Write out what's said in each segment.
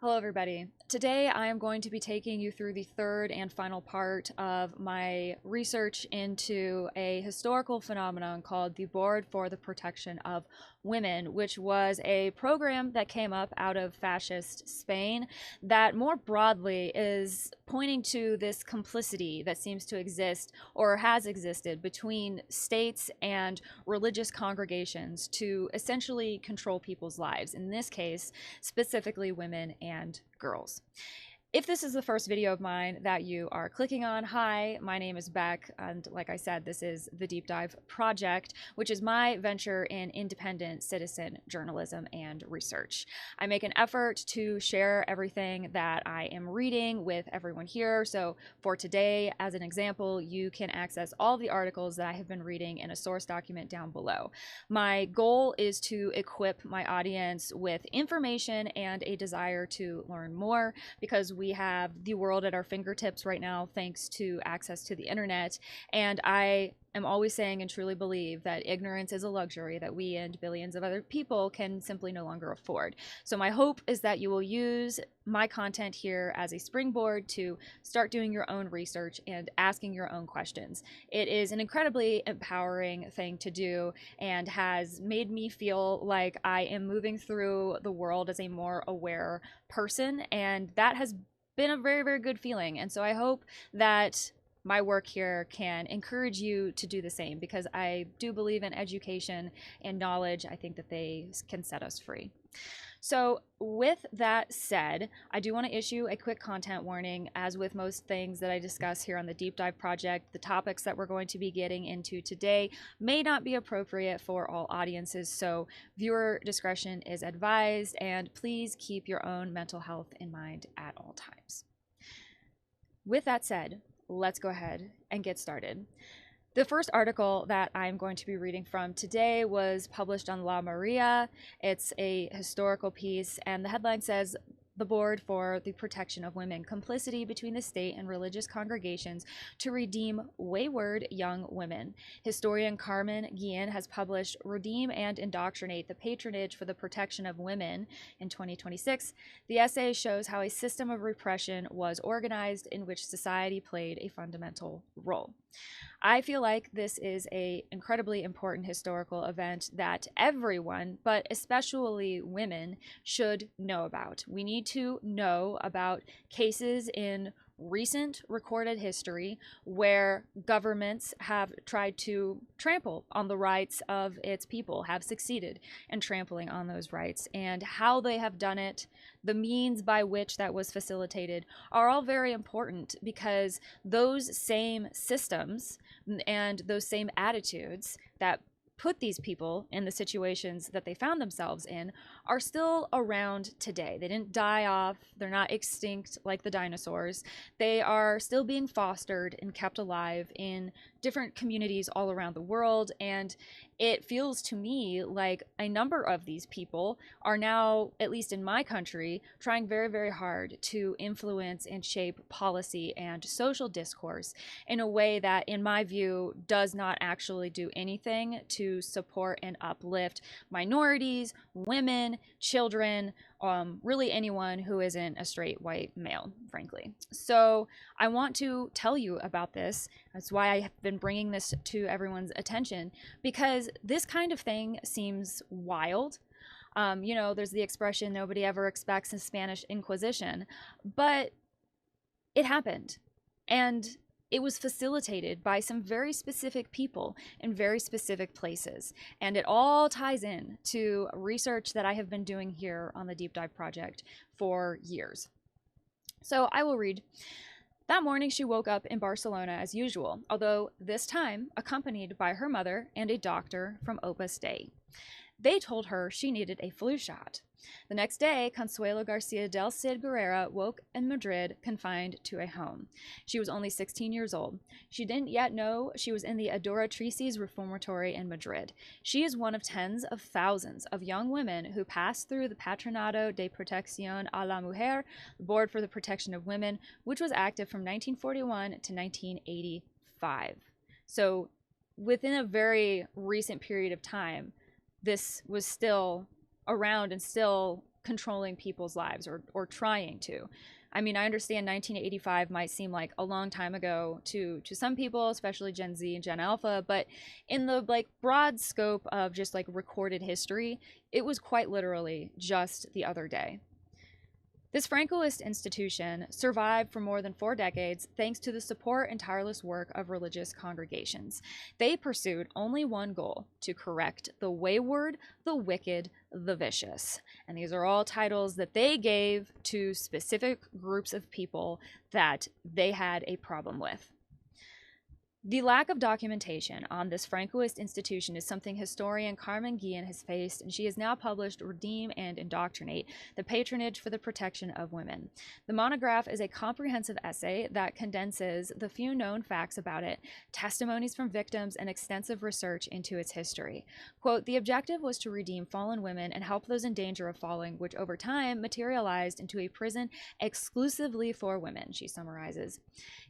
Hello everybody. Today I am going to be taking you through the third and final part of my research into a historical phenomenon called the Board for the Protection of Women, which was a program that came up out of fascist Spain that more broadly is pointing to this complicity that seems to exist or has existed between states and religious congregations to essentially control people's lives. In this case, specifically women and girls. If this is the first video of mine that you are clicking on, hi, my name is Beck, and like I said, this is the Deep Dive Project, which is my venture in independent citizen journalism and research. I make an effort to share everything that I am reading with everyone here, so for today, as an example, you can access all the articles that I have been reading in a source document down below. My goal is to equip my audience with information and a desire to learn more, because we have the world at our fingertips right now thanks to access to the internet, and I am always saying and truly believe that ignorance is a luxury that we and billions of other people can simply no longer afford. So my hope is that you will use my content here as a springboard to start doing your own research and asking your own questions. It is an incredibly empowering thing to do and has made me feel like I am moving through the world as a more aware person, and that has been a very, very good feeling. And so I hope that my work here can encourage you to do the same, because I do believe in education and knowledge. I think that they can set us free. So with that said, I do want to issue a quick content warning. As with most things that I discuss here on the Deep Dive Project, the topics that we're going to be getting into today may not be appropriate for all audiences, so viewer discretion is advised, and please keep your own mental health in mind at all times. With that said, let's go ahead and get started. The first article that I'm going to be reading from today was published on La Maria. It's a historical piece, and the headline says, "The Board for the Protection of Women, Complicity Between the State and Religious Congregations to Redeem Wayward Young Women." Historian Carmen Guillen has published "Redeem and Indoctrinate: The Patronage for the Protection of Women" in 2026. The essay shows how a system of repression was organized in which society played a fundamental role. I feel like this is an incredibly important historical event that everyone, but especially women, should know about. We need to know about cases in recent recorded history where governments have tried to trample on the rights of its people, have succeeded in trampling on those rights, and how they have done it, the means by which that was facilitated, are all very important, because those same systems and those same attitudes that put these people in the situations that they found themselves in are still around today. They didn't die off. They're not extinct like the dinosaurs. They are still being fostered and kept alive in different communities all around the world, and it feels to me like a number of these people are now, at least in my country, trying very, very hard to influence and shape policy and social discourse in a way that, in my view, does not actually do anything to support and uplift minorities, women, children, really anyone who isn't a straight white male, frankly. So I want to tell you about this. That's why I have been bringing this to everyone's attention, because this kind of thing seems wild. There's the expression, nobody ever expects a Spanish Inquisition, but it happened. And it was facilitated by some very specific people in very specific places. And it all ties in to research that I have been doing here on the Deep Dive Project for years. So I will read. "That morning she woke up in Barcelona as usual, although this time accompanied by her mother and a doctor from Opus Dei. They told her she needed a flu shot. The next day, Consuelo Garcia del Cid Guerrera woke in Madrid, confined to a home. She was only 16 years old. She didn't yet know she was in the Adoratrices Reformatory in Madrid. She is one of tens of thousands of young women who passed through the Patronato de Protección a la Mujer, the Board for the Protection of Women, which was active from 1941 to 1985. So within a very recent period of time, this was still around and still controlling people's lives, or trying to. I mean, I understand 1985 might seem like a long time ago to some people, especially Gen Z and Gen Alpha, but in the like broad scope of just like recorded history, it was quite literally just the other day. This Francoist institution survived for more than 4 decades thanks to the support and tireless work of religious congregations. They pursued only one goal: to correct the wayward, the wicked, the vicious. And these are all titles that they gave to specific groups of people that they had a problem with. The lack of documentation on this Francoist institution is something historian Carmen Guillen has faced, and she has now published Redeem and Indoctrinate: The Patronage for the Protection of Women. The monograph is a comprehensive essay that condenses the few known facts about it, testimonies from victims, and extensive research into its history. Quote, "The objective was to redeem fallen women and help those in danger of falling, which over time materialized into a prison exclusively for women," she summarizes.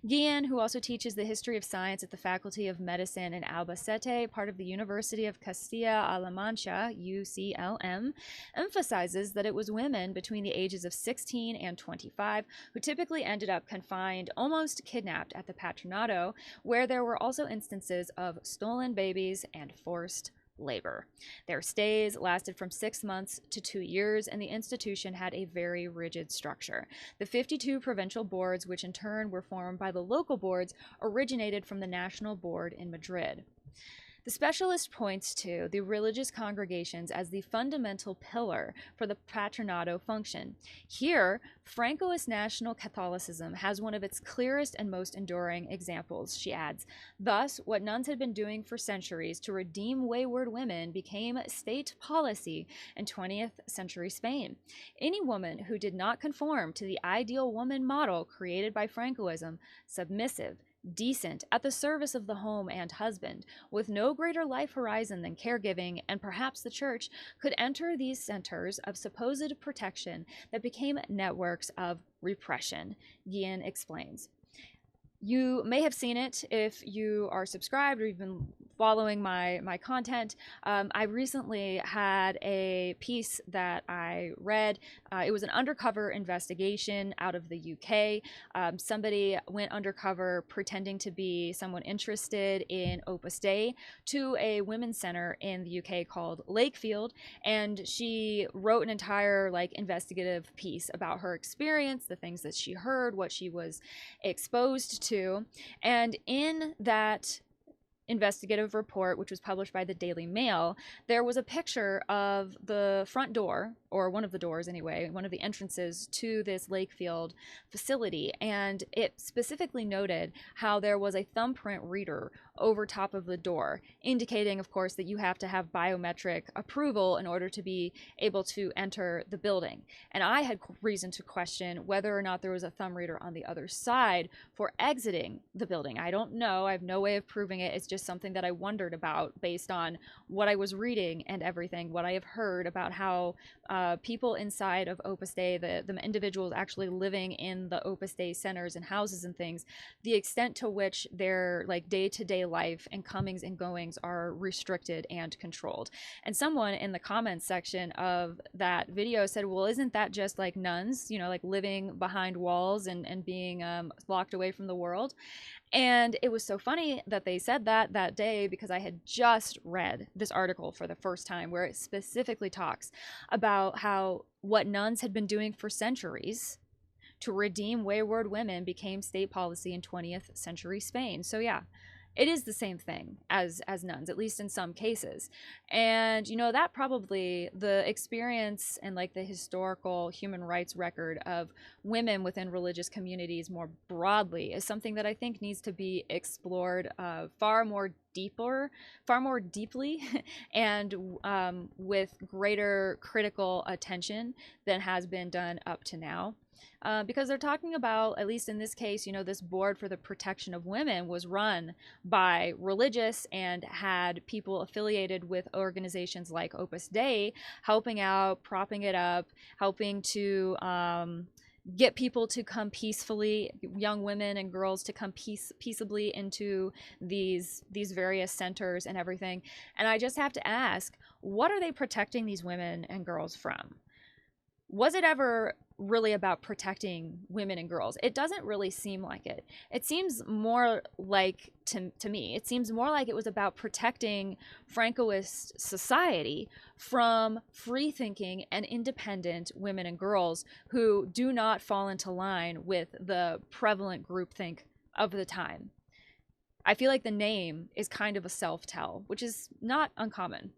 Guillen, who also teaches the history of science at the Faculty of Medicine in Albacete, part of the University of Castilla-La Mancha, UCLM, emphasizes that it was women between the ages of 16 and 25 who typically ended up confined, almost kidnapped, at the Patronato, where there were also instances of stolen babies and forced labor. Their stays lasted from 6 months to 2 years, and the institution had a very rigid structure. The 52 provincial boards, which in turn were formed by the local boards, originated from the national board in Madrid. The specialist points to the religious congregations as the fundamental pillar for the Patronato function. Here, Francoist national Catholicism has one of its clearest and most enduring examples, she adds. Thus, what nuns had been doing for centuries to redeem wayward women became state policy in 20th century Spain. Any woman who did not conform to the ideal woman model created by Francoism, submissive, decent, at the service of the home and husband, with no greater life horizon than caregiving and perhaps the church, could enter these centers of supposed protection that became networks of repression, Guillen explains. You may have seen it if you are subscribed or you've been following my content. I recently had a piece that I read. It was an undercover investigation out of the UK. Somebody went undercover pretending to be someone interested in Opus Dei to a women's center in the UK called Lakefield, and she wrote an entire investigative piece about her experience, the things that she heard, what she was exposed to. And in that investigative report, which was published by the Daily Mail, there was a picture of the front door, or one of the doors anyway, one of the entrances to this Lakefield facility, and it specifically noted how there was a thumbprint reader over top of the door, indicating, of course, that you have to have biometric approval in order to be able to enter the building. And I had reason to question whether or not there was a thumb reader on the other side for exiting the building. I don't know. I have no way of proving it. It's just something that I wondered about based on what I was reading and everything, what I have heard about how people inside of Opus Dei, the individuals actually living in the Opus Dei centers and houses and things, the extent to which their day-to-day life and comings and goings are restricted and controlled. And someone in the comments section of that video said, well, isn't that just like nuns, living behind walls and being locked away from the world? And it was so funny that they said that day, because I had just read this article for the first time where it specifically talks about how what nuns had been doing for centuries to redeem wayward women became state policy in 20th century Spain. So yeah, it is the same thing as nuns, at least in some cases. And that probably, the experience and the historical human rights record of women within religious communities more broadly is something that I think needs to be explored far more deeply and with greater critical attention than has been done up to now. Because they're talking about, at least in this case, this board for the protection of women was run by religious and had people affiliated with organizations like Opus Dei helping out, propping it up, helping to get people to come peacefully, young women and girls to come peaceably into these various centers and everything. And I just have to ask, what are they protecting these women and girls from? was it ever really about protecting women and girls? It doesn't really seem like it. It seems more like, to me, it seems more like it was about protecting Francoist society from free thinking and independent women and girls who do not fall into line with the prevalent groupthink of the time. I feel like the name is kind of a self-tell, which is not uncommon.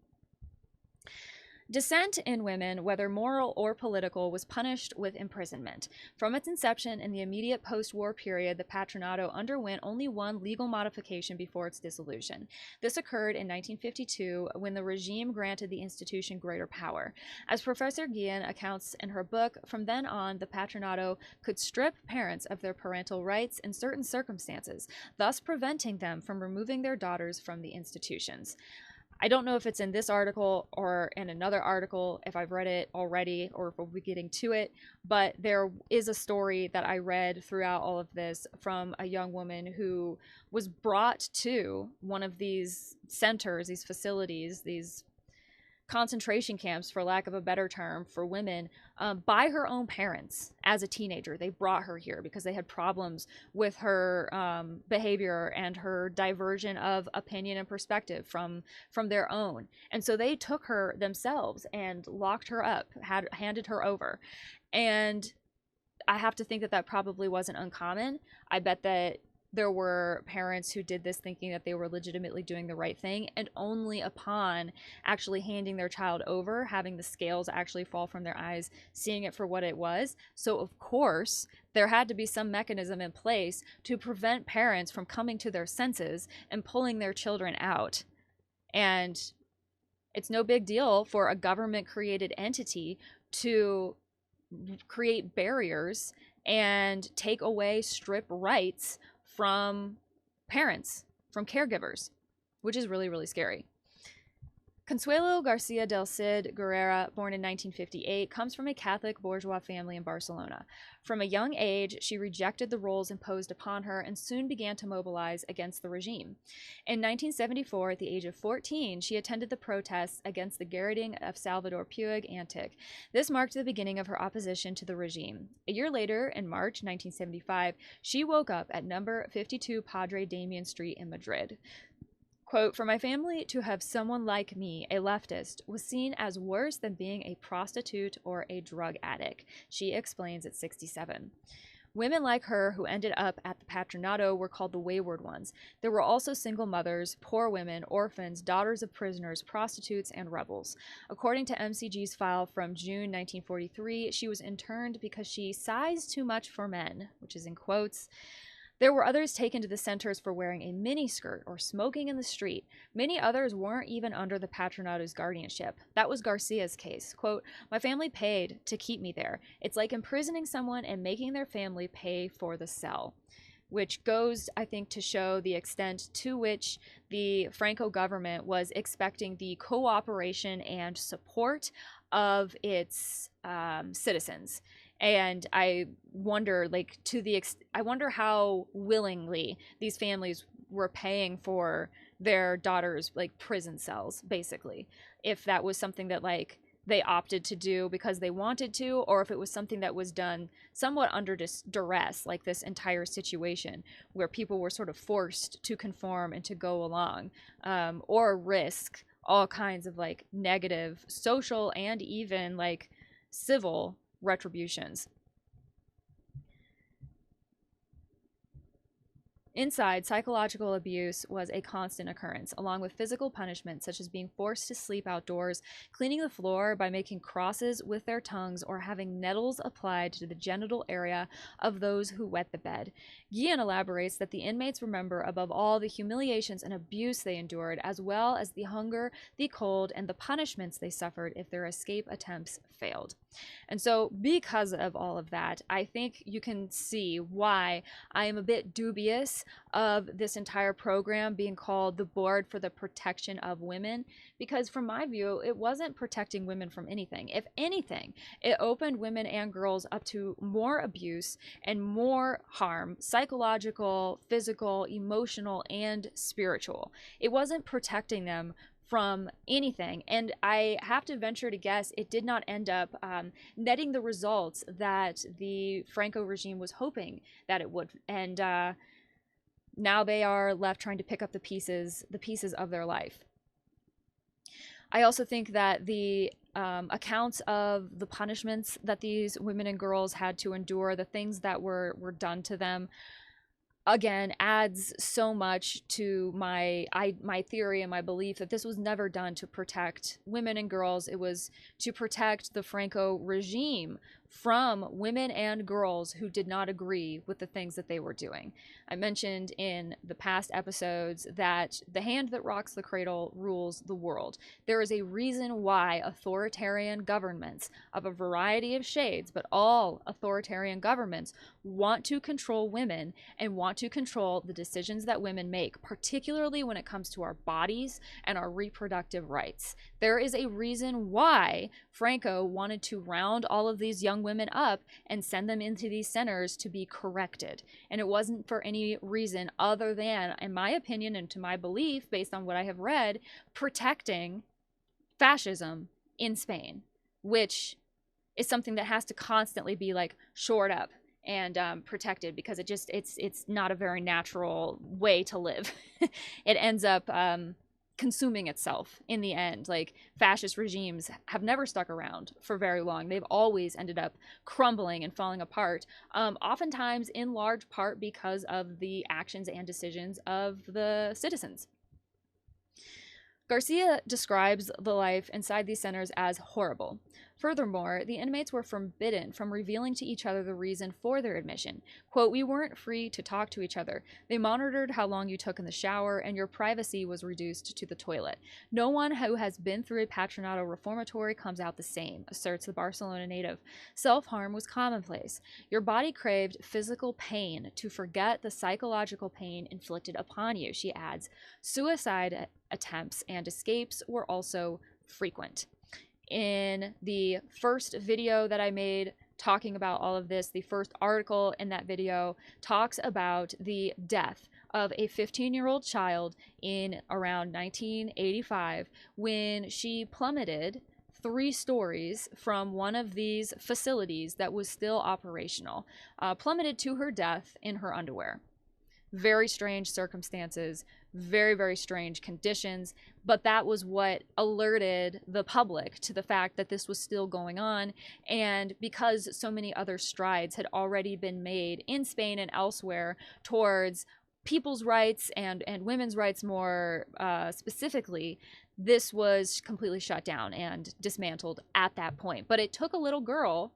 Dissent in women, whether moral or political, was punished with imprisonment. From its inception in the immediate post-war period, the Patronato underwent only one legal modification before its dissolution. This occurred in 1952 when the regime granted the institution greater power. As Professor Guillen accounts in her book, from then on, the Patronato could strip parents of their parental rights in certain circumstances, thus preventing them from removing their daughters from the institutions. I don't know if it's in this article or in another article, if I've read it already or if we'll be getting to it, but there is a story that I read throughout all of this from a young woman who was brought to one of these centers, these facilities, these concentration camps, for lack of a better term, for women, by her own parents as a teenager. They brought her here because they had problems with her behavior and her diversion of opinion and perspective from their own. And so they took her themselves and locked her up, handed her over. And I have to think that that probably wasn't uncommon. I bet that there were parents who did this thinking that they were legitimately doing the right thing, and only upon actually handing their child over, having the scales actually fall from their eyes, seeing it for what it was. So of course there had to be some mechanism in place to prevent parents from coming to their senses and pulling their children out. And it's no big deal for a government created entity to create barriers and take away, strip rights from parents, from caregivers, which is really, really scary. Consuelo Garcia del Cid Guerrera, born in 1958, comes from a Catholic bourgeois family in Barcelona. From a young age, she rejected the roles imposed upon her and soon began to mobilize against the regime. In 1974, at the age of 14, she attended the protests against the garroting of Salvador Puig Antich. This marked the beginning of her opposition to the regime. A year later, in March 1975, she woke up at number 52 Padre Damian Street in Madrid. Quote, "For my family to have someone like me, a leftist, was seen as worse than being a prostitute or a drug addict," she explains at 67. Women like her who ended up at the Patronato were called the wayward ones. There were also single mothers, poor women, orphans, daughters of prisoners, prostitutes, and rebels. According to MCG's file from June 1943, she was interned because she sized too much for men, which is in quotes. There were others taken to the centers for wearing a miniskirt or smoking in the street. Many others weren't even under the Patronato's guardianship. That was Garcia's case. Quote, "My family paid to keep me there. It's like imprisoning someone and making their family pay for the cell." Which goes, I think, to show the extent to which the Franco government was expecting the cooperation and support of its citizens. And I wonder, like, I wonder how willingly these families were paying for their daughters' like prison cells, basically. If that was something that like they opted to do because they wanted to, or if it was something that was done somewhat under duress, like this entire situation where people were sort of forced to conform and to go along, or risk all kinds of like negative social and even like civil retributions. Inside, psychological abuse was a constant occurrence, along with physical punishment such as being forced to sleep outdoors, cleaning the floor by making crosses with their tongues, or having nettles applied to the genital area of those who wet the bed. Guillen elaborates that the inmates remember above all the humiliations and abuse they endured, as well as the hunger, the cold, and the punishments they suffered if their escape attempts failed. And so because of all of that, I think you can see why I am a bit dubious of this entire program being called the Board for the Protection of Women, because from my view, it wasn't protecting women from anything. If anything, it opened women and girls up to more abuse and more harm, psychological, physical, emotional, and spiritual. It wasn't protecting them from anything. And I have to venture to guess it did not end up netting the results that the Franco regime was hoping that it would. And now they are left trying to pick up the pieces of their life. I also think that the accounts of the punishments that these women and girls had to endure, the things that were done to them, again, adds so much to my theory and my belief that this was never done to protect women and girls. It was to protect the Franco regime from women and girls who did not agree with the things that they were doing. I mentioned in the past episodes that the hand that rocks the cradle rules the world. There is a reason why authoritarian governments of a variety of shades, but all authoritarian governments, want to control women and want to control the decisions that women make, particularly when it comes to our bodies and our reproductive rights. There is a reason why Franco wanted to round all of these young women up and send them into these centers to be corrected. And it wasn't for any reason other than, in my opinion and to my belief, based on what I have read, protecting fascism in Spain, which is something that has to constantly be like shored up and protected, because it's not a very natural way to live. It ends up consuming itself in the end. Like, fascist regimes have never stuck around for very long. They've always ended up crumbling and falling apart, oftentimes in large part because of the actions and decisions of the citizens. Garcia describes the life inside these centers as horrible. Furthermore, the inmates were forbidden from revealing to each other the reason for their admission. Quote, "We weren't free to talk to each other. They monitored how long you took in the shower, and your privacy was reduced to the toilet. No one who has been through a Patronato reformatory comes out the same," asserts the Barcelona native. "Self-harm was commonplace. Your body craved physical pain to forget the psychological pain inflicted upon you," she adds. "Suicide attempts and escapes were also frequent." In the first video that I made talking about all of this, the first article in that video talks about the death of a 15-year-old child in around 1985 when she plummeted 3 stories from one of these facilities that was still operational, plummeted to her death in her underwear. Very strange circumstances, very, very strange conditions, but that was what alerted the public to the fact that this was still going on. And because so many other strides had already been made in Spain and elsewhere towards people's rights and women's rights more specifically, this was completely shut down and dismantled at that point. But it took a little girl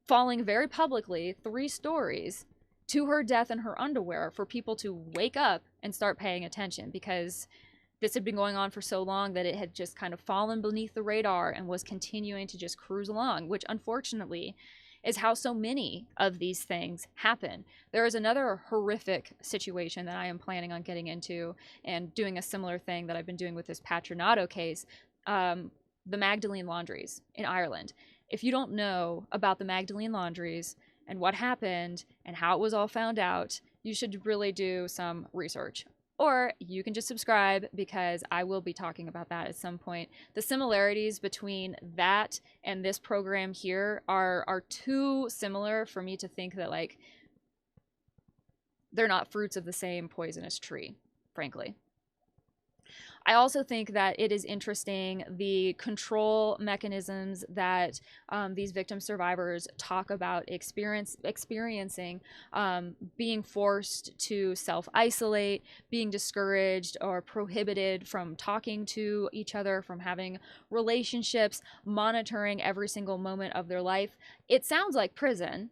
falling very publicly 3 stories to her death in her underwear for people to wake up and start paying attention, because this had been going on for so long that it had just kind of fallen beneath the radar and was continuing to just cruise along, which unfortunately is how so many of these things happen. There is another horrific situation that I am planning on getting into and doing a similar thing that I've been doing with this Patronato case, the Magdalene laundries in Ireland. If you don't know about the Magdalene laundries and what happened and how it was all found out, you should really do some research. Or you can just subscribe, because I will be talking about that at some point. The similarities between that and this program here are too similar for me to think that, like, they're not fruits of the same poisonous tree, frankly. I also think that it is interesting the control mechanisms that these victim survivors talk about experiencing, being forced to self-isolate, being discouraged or prohibited from talking to each other, from having relationships, monitoring every single moment of their life. It sounds like prison,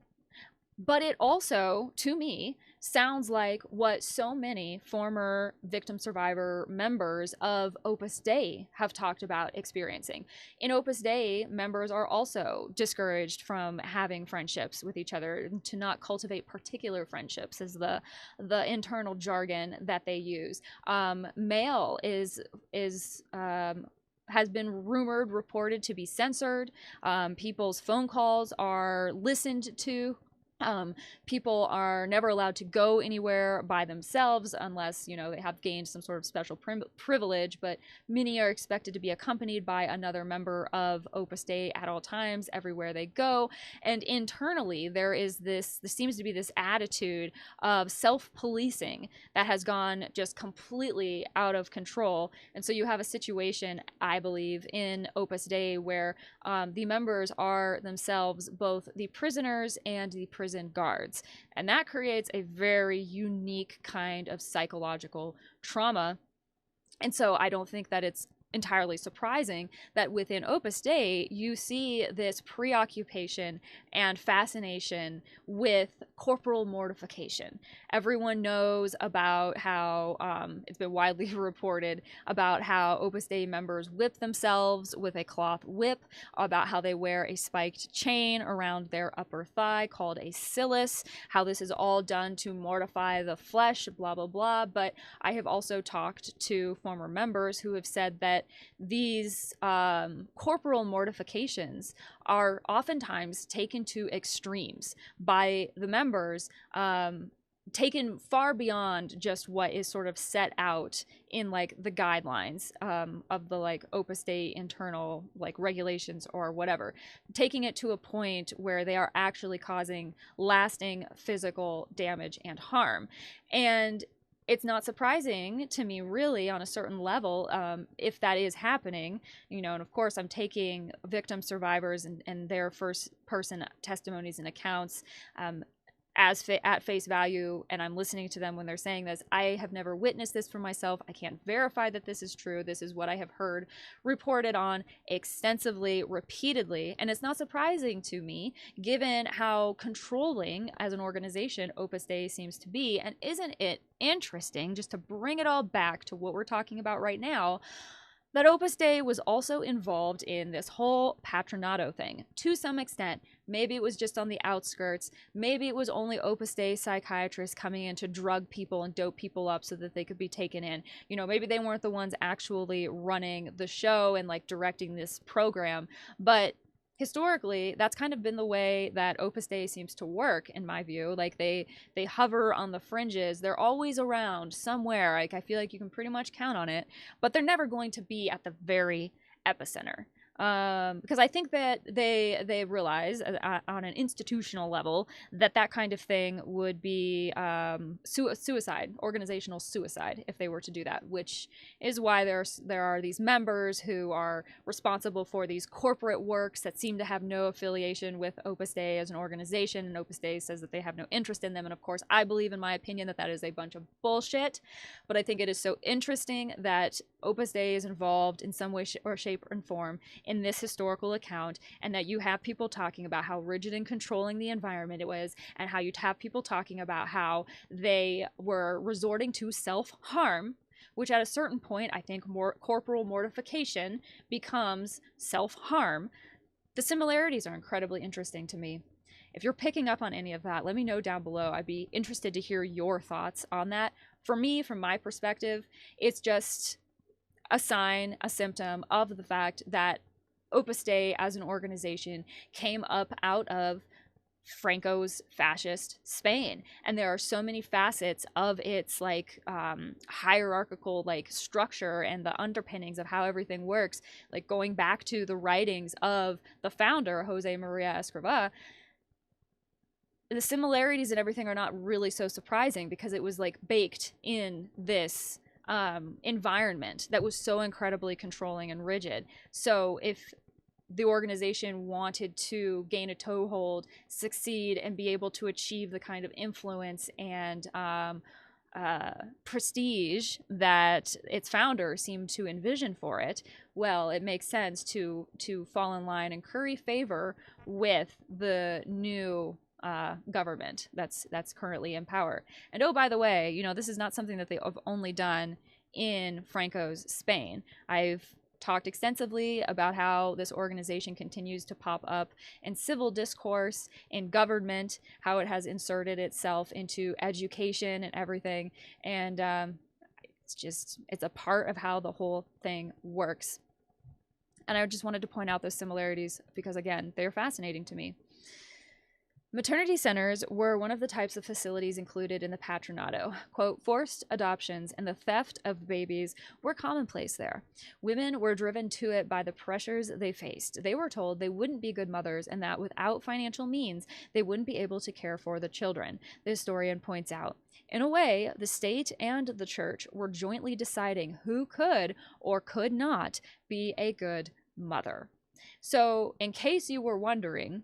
but it also, to me, sounds like what so many former victim survivor members of Opus Dei have talked about experiencing. In Opus Dei, members are also discouraged from having friendships with each other, to not cultivate particular friendships is the internal jargon that they use. Mail has been reported to be censored. People's phone calls are listened to People are never allowed to go anywhere by themselves unless, they have gained some sort of special privilege, but many are expected to be accompanied by another member of Opus Dei at all times, everywhere they go. And internally, there seems to be this attitude of self-policing that has gone just completely out of control. And so you have a situation, I believe, in Opus Dei where the members are themselves both the prisoners and the prison guards. And that creates a very unique kind of psychological trauma. And so I don't think that it's entirely surprising that within Opus Dei, you see this preoccupation and fascination with corporal mortification. Everyone knows about how it's been widely reported about how Opus Dei members whip themselves with a cloth whip, about how they wear a spiked chain around their upper thigh called a cilice, how this is all done to mortify the flesh, blah, blah, blah. But I have also talked to former members who have said that these corporal mortifications are oftentimes taken to extremes by the members, taken far beyond just what is sort of set out in like the guidelines of the like Opus Dei internal like regulations or whatever, taking it to a point where they are actually causing lasting physical damage and harm. And it's not surprising to me, really, on a certain level, if that is happening, and of course I'm taking victim survivors and their first person testimonies and accounts at face value, and I'm listening to them when they're saying this. I have never witnessed this for myself. I can't verify that this is true. This is what I have heard reported on extensively, repeatedly, and it's not surprising to me given how controlling as an organization Opus Dei seems to be. And isn't it interesting, just to bring it all back to what we're talking about right now, that Opus Dei was also involved in this whole patronato thing to some extent. Maybe it was just on the outskirts. Maybe it was only Opus Dei psychiatrists coming in to drug people and dope people up so that they could be taken in. Maybe they weren't the ones actually running the show and like directing this program. But historically, that's kind of been the way that Opus Dei seems to work, in my view. Like they hover on the fringes. They're always around somewhere. Like I feel like you can pretty much count on it, but they're never going to be at the very epicenter. Because I think that they realize on an institutional level that kind of thing would be suicide, organizational suicide, if they were to do that, which is why there are these members who are responsible for these corporate works that seem to have no affiliation with Opus Dei as an organization, and Opus Dei says that they have no interest in them. And of course, I believe, in my opinion, that is a bunch of bullshit, but I think it is so interesting that Opus Dei is involved in some way or shape and form in this historical account, and that you have people talking about how rigid and controlling the environment it was, and how you'd have people talking about how they were resorting to self-harm, which at a certain point, I think corporal mortification becomes self-harm. The similarities are incredibly interesting to me. If you're picking up on any of that, let me know down below. I'd be interested to hear your thoughts on that. For me, from my perspective, it's just a sign, a symptom of the fact that Opus Dei as an organization came up out of Franco's fascist Spain, and there are so many facets of its like hierarchical like structure and the underpinnings of how everything works, like going back to the writings of the founder Jose Maria Escrivá. The similarities and everything are not really so surprising because it was like baked in this environment that was so incredibly controlling and rigid. So if the organization wanted to gain a toehold, succeed, and be able to achieve the kind of influence and prestige that its founder seemed to envision for it, well, it makes sense to fall in line and curry favor with the new government that's currently in power. And oh, by the way, this is not something that they have only done in Franco's Spain. I've talked extensively about how this organization continues to pop up in civil discourse, in government, how it has inserted itself into education and everything. And it's a part of how the whole thing works. And I just wanted to point out those similarities because, again, they're fascinating to me. Maternity centers were one of the types of facilities included in the patronato. Quote, forced adoptions and the theft of babies were commonplace there. Women were driven to it by the pressures they faced. They were told they wouldn't be good mothers and that without financial means, they wouldn't be able to care for the children, the historian points out. In a way, the state and the church were jointly deciding who could or could not be a good mother. So, in case you were wondering,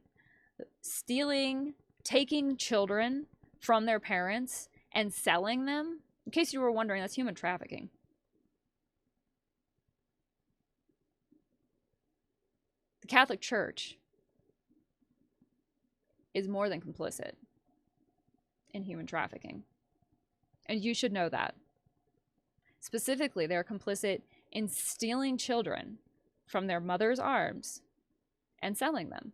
taking children from their parents and selling them, in case you were wondering, that's human trafficking. The Catholic Church is more than complicit in human trafficking. And you should know that. Specifically, they're complicit in stealing children from their mother's arms and selling them.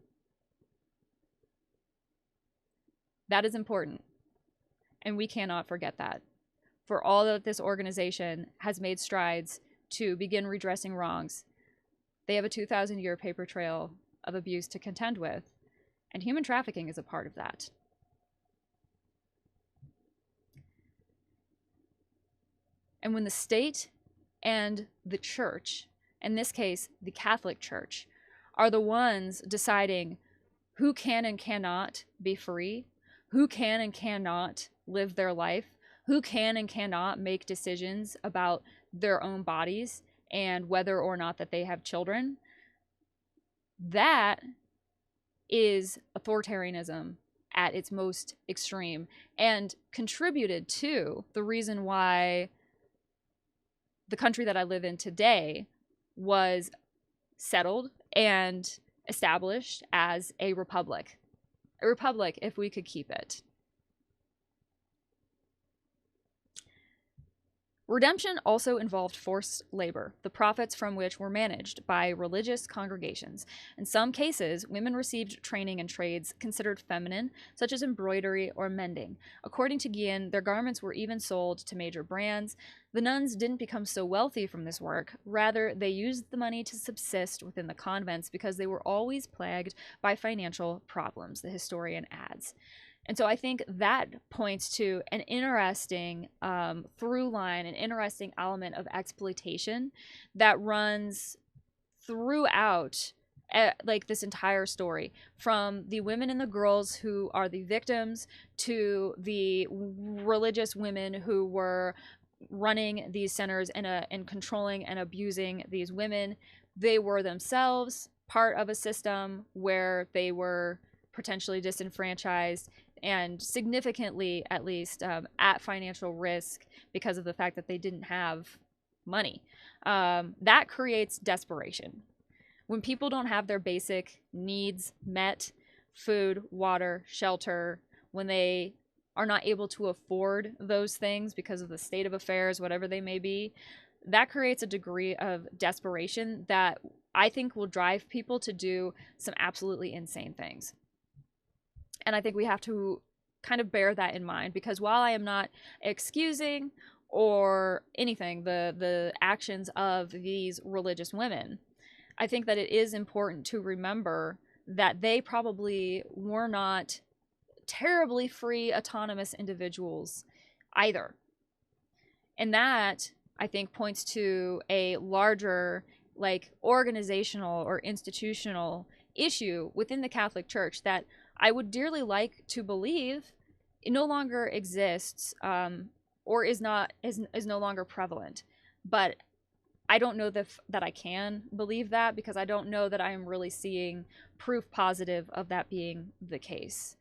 That is important, and we cannot forget that. For all that this organization has made strides to begin redressing wrongs, they have a 2,000-year paper trail of abuse to contend with, and human trafficking is a part of that. And when the state and the church, in this case, the Catholic Church, are the ones deciding who can and cannot be free, who can and cannot live their life, who can and cannot make decisions about their own bodies and whether or not that they have children, that is authoritarianism at its most extreme and contributed to the reason why the country that I live in today was settled and established as a republic. A republic if we could keep it. Redemption also involved forced labor, the profits from which were managed by religious congregations. In some cases, women received training in trades considered feminine, such as embroidery or mending. According to Guillen, their garments were even sold to major brands. The nuns didn't become so wealthy from this work. Rather, they used the money to subsist within the convents because they were always plagued by financial problems, the historian adds. And so I think that points to an interesting through line, an interesting element of exploitation that runs throughout like this entire story, from the women and the girls who are the victims to the religious women who were running these centers and controlling and abusing these women. They were themselves part of a system where they were potentially disenfranchised and significantly, at least, at financial risk because of the fact that they didn't have money. That creates desperation. When people don't have their basic needs met, food, water, shelter, when they are not able to afford those things because of the state of affairs, whatever they may be, that creates a degree of desperation that I think will drive people to do some absolutely insane things. And I think we have to kind of bear that in mind, because while I am not excusing or anything the actions of these religious women, I think that it is important to remember that they probably were not terribly free, autonomous individuals either. And that, I think, points to a larger, like, organizational or institutional issue within the Catholic Church that I would dearly like to believe it no longer exists, or is no longer prevalent. But I don't know that I can believe that, because I don't know that I am really seeing proof positive of that being the case.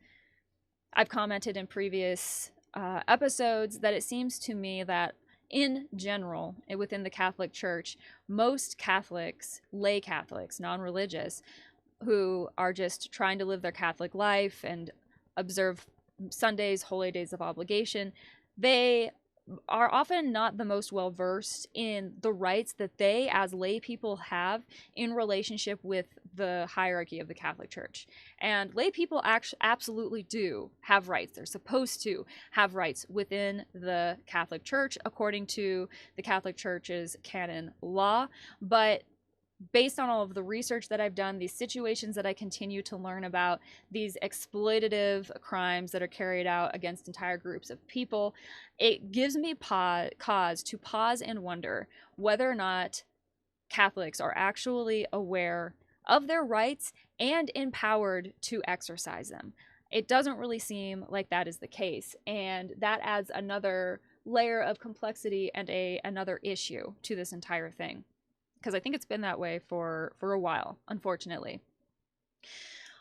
I've commented in previous episodes that it seems to me that in general, within the Catholic Church, most Catholics, lay Catholics, non-religious, who are just trying to live their Catholic life and observe Sundays, holy days of obligation, they are often not the most well versed in the rights that they as lay people have in relationship with the hierarchy of the Catholic Church. And lay people absolutely do have rights. They're supposed to have rights within the Catholic Church according to the Catholic Church's canon law, but based on all of the research that I've done, these situations that I continue to learn about, these exploitative crimes that are carried out against entire groups of people, it gives me cause to pause and wonder whether or not Catholics are actually aware of their rights and empowered to exercise them. It doesn't really seem like that is the case, and that adds another layer of complexity and another issue to this entire thing, because I think it's been that way for a while, unfortunately.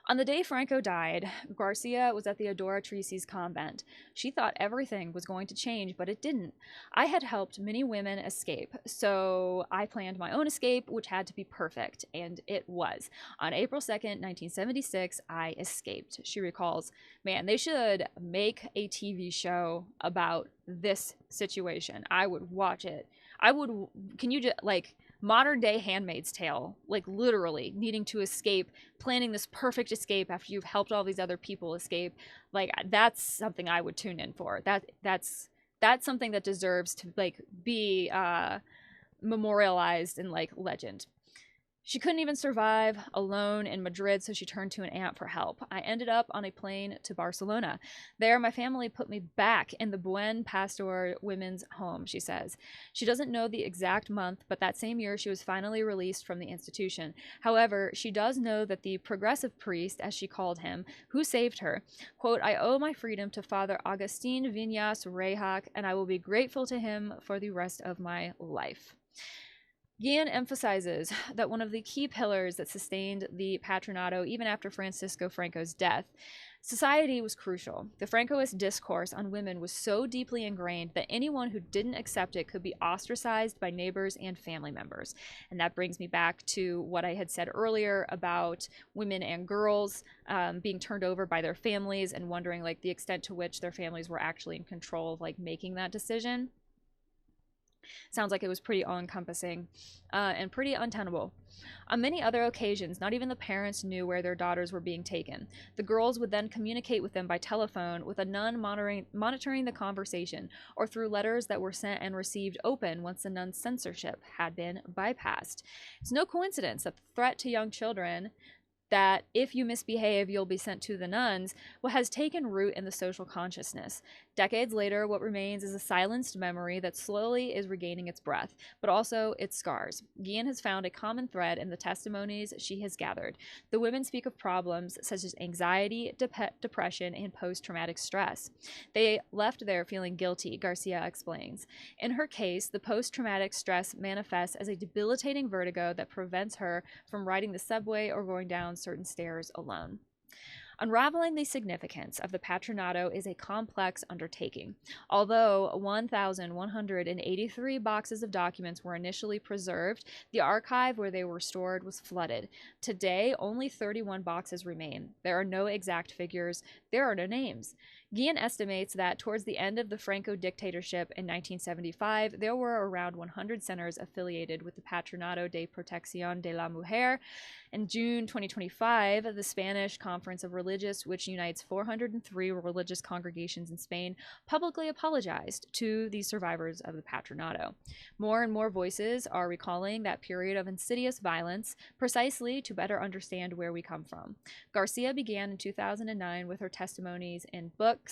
On the day Franco died, Garcia was at the Adoratrices convent. She thought everything was going to change, but it didn't. I had helped many women escape, so I planned my own escape, which had to be perfect, and it was. On April 2nd, 1976, I escaped. She recalls, man, they should make a TV show about this situation. I would watch it. Can you just, like, modern day Handmaid's Tale, like literally needing to escape, planning this perfect escape after you've helped all these other people escape. Like, that's something I would tune in for. That's something that deserves to like be memorialized in like legend. She couldn't even survive alone in Madrid, so she turned to an aunt for help. I ended up on a plane to Barcelona. There, my family put me back in the Buen Pastor women's home, she says. She doesn't know the exact month, but that same year she was finally released from the institution. However, she does know that the progressive priest, as she called him, who saved her, quote, I owe my freedom to Father Agustin Viñas Rejac, and I will be grateful to him for the rest of my life. Guillen emphasizes that one of the key pillars that sustained the Patronato even after Francisco Franco's death, society was crucial. The Francoist discourse on women was so deeply ingrained that anyone who didn't accept it could be ostracized by neighbors and family members. And that brings me back to what I had said earlier about women and girls being turned over by their families and wondering like the extent to which their families were actually in control of like making that decision. Sounds like it was pretty all-encompassing and pretty untenable. On many other occasions, not even the parents knew where their daughters were being taken. The girls would then communicate with them by telephone, with a nun monitoring the conversation, or through letters that were sent and received open once the nun's censorship had been bypassed. It's no coincidence that the threat to young children that if you misbehave, you'll be sent to the nuns, has taken root in the social consciousness. Decades later, what remains is a silenced memory that slowly is regaining its breath, but also its scars. Guillen has found a common thread in the testimonies she has gathered. The women speak of problems such as anxiety, depression, and post-traumatic stress. They left there feeling guilty, Garcia explains. In her case, the post-traumatic stress manifests as a debilitating vertigo that prevents her from riding the subway or going down certain stairs alone. Unraveling the significance of the Patronato is a complex undertaking. Although 1,183 boxes of documents were initially preserved, the archive where they were stored was flooded. Today, only 31 boxes remain. There are no exact figures. There are no names. Guillen estimates that towards the end of the Franco dictatorship in 1975, there were around 100 centers affiliated with the Patronato de Protección de la Mujer. In June 2025, the Spanish Conference of Religious, which unites 403 religious congregations in Spain, publicly apologized to the survivors of the Patronato. More and more voices are recalling that period of insidious violence precisely to better understand where we come from. Garcia began in 2009 with her testimonies in books.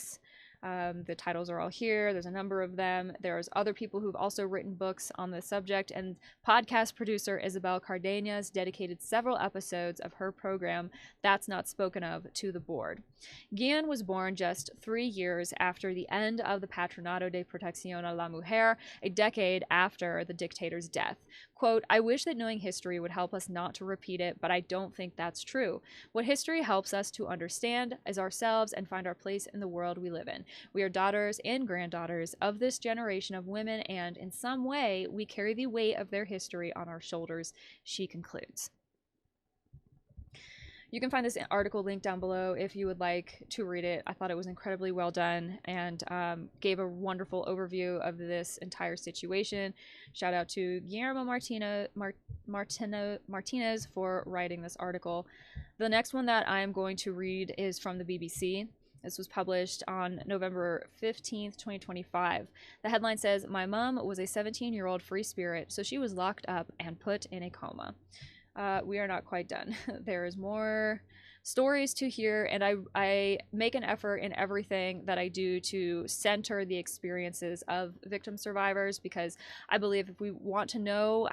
The titles are all here. There's a number of them. There's other people who've also written books on the subject, and podcast producer Isabel Cardenas dedicated several episodes of her program, That's Not Spoken Of, to the board. Guillen was born just 3 years after the end of the Patronato de Protección a la Mujer, a decade after the dictator's death. Quote, I wish that knowing history would help us not to repeat it, but I don't think that's true. What history helps us to understand is ourselves and find our place in the world we live in. We are daughters and granddaughters of this generation of women, and in some way, we carry the weight of their history on our shoulders, she concludes. You can find this article linked down below if you would like to read it. I thought it was incredibly well done and gave a wonderful overview of this entire situation. Shout out to Guillermo Martinez for writing this article. The next one that I'm going to read is from the BBC. This was published on November 15th, 2025. The headline says, My mom was a 17-year-old free spirit, so she was locked up and put in a coma. We are not quite done. There is more stories to hear, and I make an effort in everything that I do to center the experiences of victim survivors, because I believe if we want to know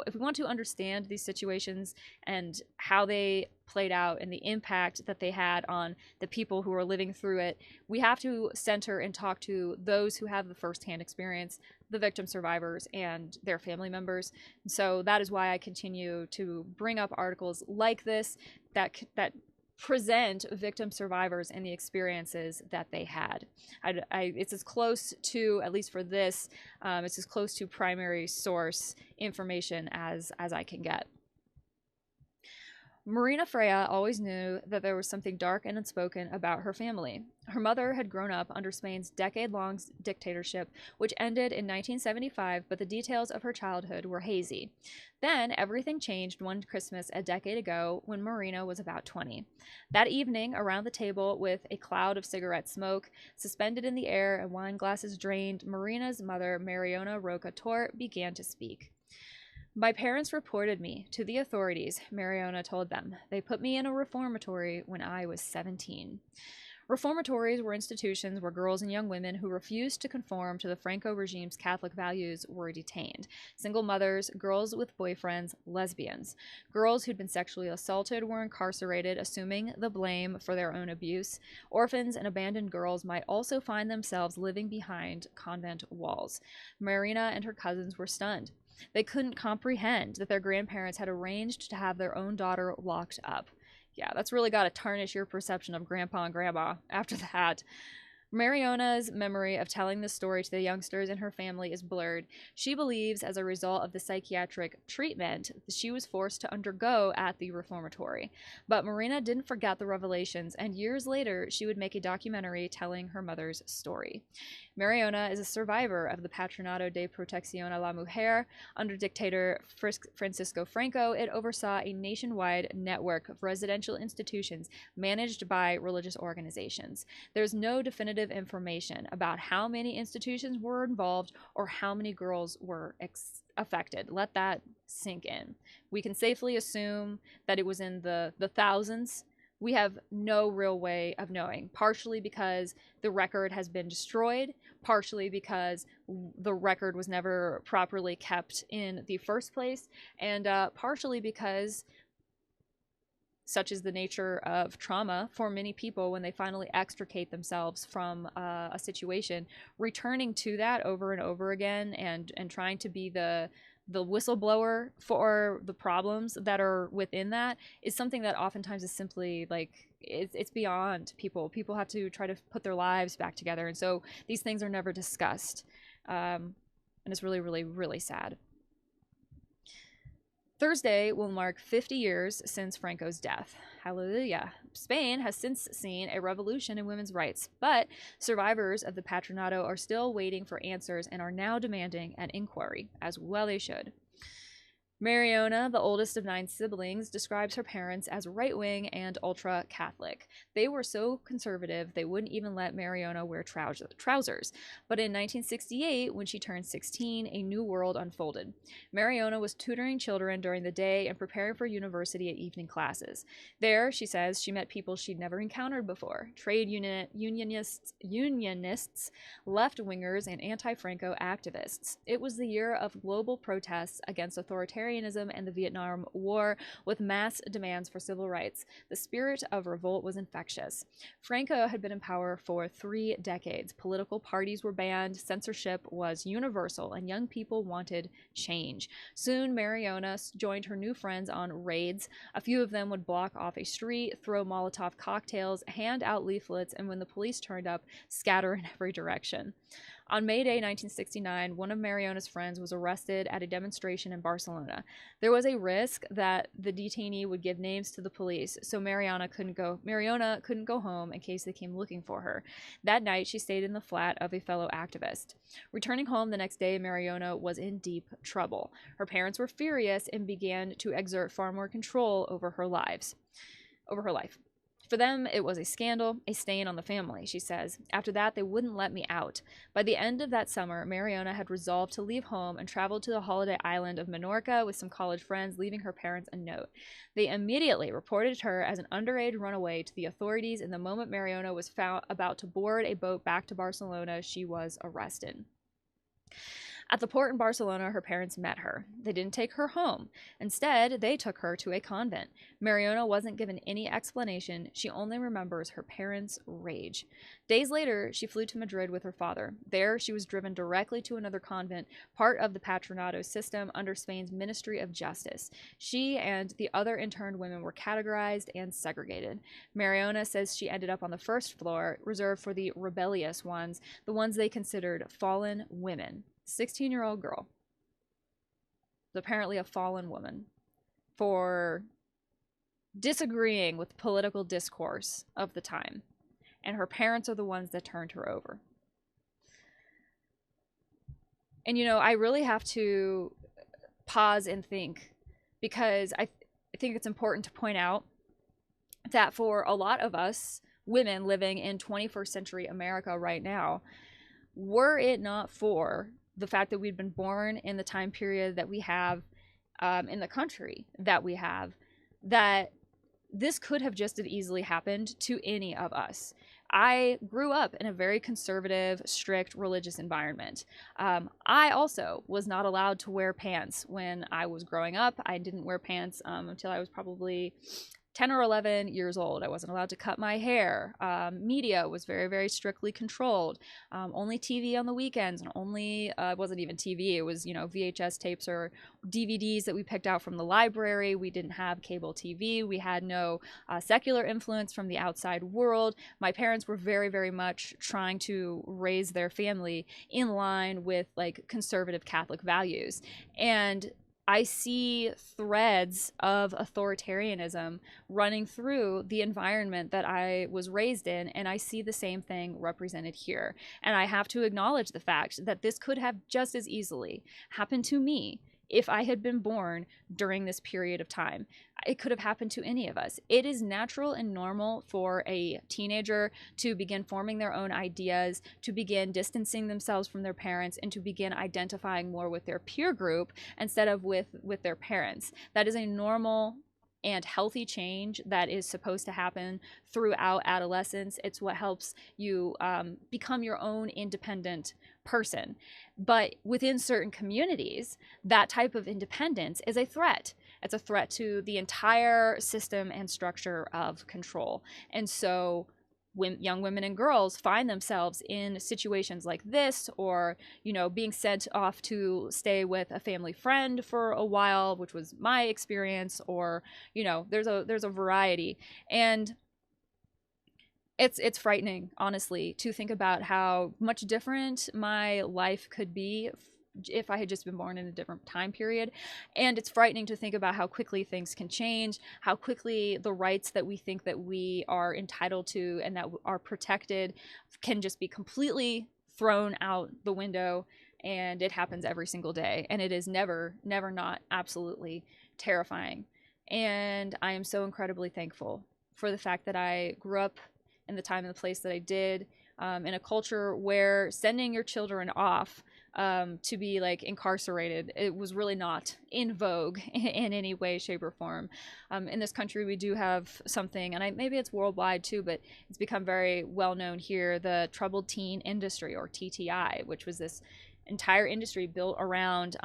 if we want to understand these situations and how they played out and the impact that they had on the people who are living through it, we have to center and talk to those who have the firsthand experience, the victim survivors and their family members. And so that is why I continue to bring up articles like this that present victim survivors and the experiences that they had. It's as close to, at least for this, it's as close to primary source information as I can get. Marina Freya always knew that there was something dark and unspoken about her family. Her mother had grown up under Spain's decade-long dictatorship, which ended in 1975, but the details of her childhood were hazy. Then, everything changed one Christmas a decade ago when Marina was about 20. That evening, around the table with a cloud of cigarette smoke suspended in the air and wine glasses drained, Marina's mother, Mariona Roca Tor, began to speak. My parents reported me to the authorities, Mariona told them. They put me in a reformatory when I was 17. Reformatories were institutions where girls and young women who refused to conform to the Franco regime's Catholic values were detained. Single mothers, girls with boyfriends, lesbians. Girls who'd been sexually assaulted were incarcerated, assuming the blame for their own abuse. Orphans and abandoned girls might also find themselves living behind convent walls. Marina and her cousins were stunned. They couldn't comprehend that their grandparents had arranged to have their own daughter locked up. Yeah, that's really got to tarnish your perception of grandpa and grandma after that. Mariona's memory of telling this story to the youngsters in her family is blurred. She believes, as a result of the psychiatric treatment she was forced to undergo at the reformatory. But Marina didn't forget the revelations, and years later, she would make a documentary telling her mother's story. Mariona is a survivor of the Patronato de Protección a la Mujer. Under dictator Francisco Franco, it oversaw a nationwide network of residential institutions managed by religious organizations. There's no definitive information about how many institutions were involved or how many girls were affected. Let that sink in. We can safely assume that it was in the thousands. We have no real way of knowing, partially because the record has been destroyed, partially because the record was never properly kept in the first place, and partially because such is the nature of trauma for many people when they finally extricate themselves from a situation, returning to that over and over again and trying to be the whistleblower for the problems that are within that is something that oftentimes is simply like it's beyond people. People have to try to put their lives back together, and so these things are never discussed, and it's really, really, really sad. Thursday will mark 50 years since Franco's death. Hallelujah. Spain has since seen a revolution in women's rights, but survivors of the Patronato are still waiting for answers and are now demanding an inquiry, as well they should. Mariona, the oldest of 9 siblings, describes her parents as right-wing and ultra-Catholic. They were so conservative they wouldn't even let Mariona wear trousers. But in 1968, when she turned 16, a new world unfolded. Mariona was tutoring children during the day and preparing for university at evening classes. There, she says, she met people she'd never encountered before: trade unionists, left-wingers, and anti-Franco activists. It was the year of global protests against authoritarianism and the Vietnam War, with mass demands for civil rights. The spirit of revolt was infectious. Franco had been in power for 3 decades. Political parties were banned, censorship was universal, and young people wanted change. Soon, Mariona joined her new friends on raids. A few of them would block off a street, throw Molotov cocktails, hand out leaflets, and when the police turned up, scatter in every direction. On May Day 1969, one of Mariona's friends was arrested at a demonstration in Barcelona. There was a risk that the detainee would give names to the police, so Mariona couldn't go home in case they came looking for her. That night, she stayed in the flat of a fellow activist. Returning home the next day, Mariona was in deep trouble. Her parents were furious and began to exert far more control over her life. For them, it was a scandal, a stain on the family, she says. After that, they wouldn't let me out. By the end of that summer, Mariona had resolved to leave home and traveled to the holiday island of Menorca with some college friends, leaving her parents a note. They immediately reported her as an underage runaway to the authorities, and the moment Mariona was found about to board a boat back to Barcelona, she was arrested. At the port in Barcelona, her parents met her. They didn't take her home. Instead, they took her to a convent. Mariona wasn't given any explanation. She only remembers her parents' rage. Days later, she flew to Madrid with her father. There, she was driven directly to another convent, part of the Patronado system under Spain's Ministry of Justice. She and the other interned women were categorized and segregated. Mariona says she ended up on the first floor, reserved for the rebellious ones, the ones they considered fallen women. 16-year-old girl, apparently a fallen woman, for disagreeing with the political discourse of the time. And her parents are the ones that turned her over. And, you know, I really have to pause and think, because I think it's important to point out that for a lot of us women living in 21st century America right now, were it not for the fact that we'd been born in the time period that we have, in the country that we have, that this could have just as easily happened to any of us. I grew up in a very conservative, strict religious environment. I also was not allowed to wear pants when I was growing up. I didn't wear pants until I was probably 10 or 11 years old. I wasn't allowed to cut my hair. Media was very, very strictly controlled. Only TV on the weekends, and only, it wasn't even TV, it was, you know, VHS tapes or DVDs that we picked out from the library. We didn't have cable TV. We had no secular influence from the outside world. My parents were very, very much trying to raise their family in line with, like, conservative Catholic values. And I see threads of authoritarianism running through the environment that I was raised in, and I see the same thing represented here. And I have to acknowledge the fact that this could have just as easily happened to me if I had been born during this period of time. It could have happened to any of us. It is natural and normal for a teenager to begin forming their own ideas, to begin distancing themselves from their parents, and to begin identifying more with their peer group instead of with their parents. That is a normal and healthy change that is supposed to happen throughout adolescence. It's what helps you become your own independent person. But within certain communities, that type of independence is a threat. It's a threat to the entire system and structure of control. And so when young women and girls find themselves in situations like this, or, you know, being sent off to stay with a family friend for a while, which was my experience, or, you know, there's a variety. And it's frightening, honestly, to think about how much different my life could be if I had just been born in a different time period. And it's frightening to think about how quickly things can change, how quickly the rights that we think that we are entitled to and that are protected can just be completely thrown out the window. And it happens every single day. And it is never not absolutely terrifying. And I am so incredibly thankful for the fact that I grew up in the time and the place that I did, in a culture where sending your children off to be, like, incarcerated, it was really not in vogue in any way, shape, or form. In this country, we do have something, and maybe it's worldwide too, but it's become very well known here, the troubled teen industry, or TTI, which was this entire industry built around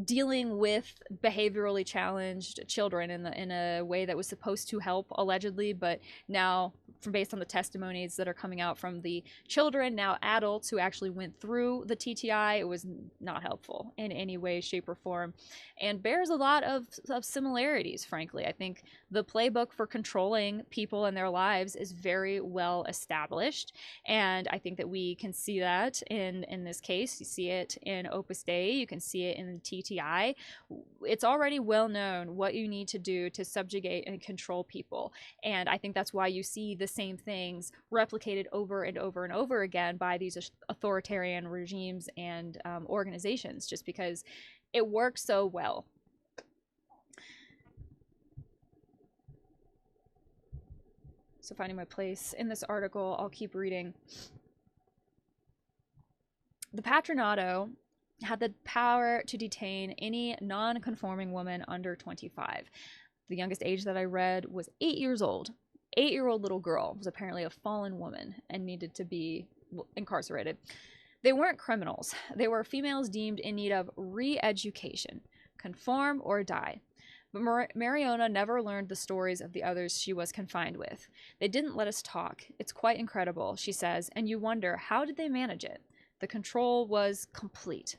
dealing with behaviorally challenged children in a way that was supposed to help, allegedly, but now, based on the testimonies that are coming out from the children, now adults who actually went through the TTI, it was not helpful in any way, shape, or form, and bears a lot of similarities, frankly. I think the playbook for controlling people and their lives is very well established, and I think that we can see that in this case. You see it in Opus Dei, you can see it in the TTI. It's already well known what you need to do to subjugate and control people, and I think that's why you see the same things replicated over and over and over again by these authoritarian regimes and organizations, just because it works so well. So finding my place in this article, I'll keep reading. The Patronato had the power to detain any non-conforming woman under 25. The youngest age that I read was 8 years old. 8-year-old little girl was apparently a fallen woman and needed to be incarcerated. They weren't criminals. They were females deemed in need of re-education, conform or die. But Mariona never learned the stories of the others she was confined with. They didn't let us talk. It's quite incredible, she says, and you wonder, how did they manage it? The control was complete.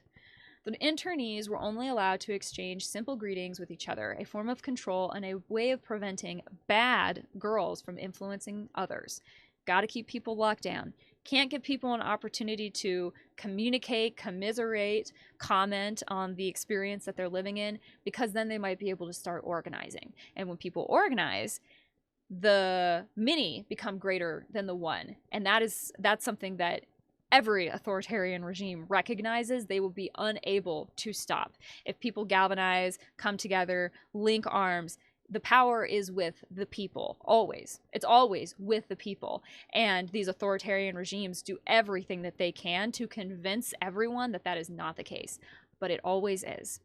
The internees were only allowed to exchange simple greetings with each other, a form of control and a way of preventing bad girls from influencing others. Gotta keep people locked down. Can't give people an opportunity to communicate, commiserate, comment on the experience that they're living in, because then they might be able to start organizing. And when people organize, the many become greater than the one. And that's something that every authoritarian regime recognizes. They will be unable to stop. If people galvanize, come together, link arms, the power is with the people, always. It's always with the people. And these authoritarian regimes do everything that they can to convince everyone that that is not the case. But it always is.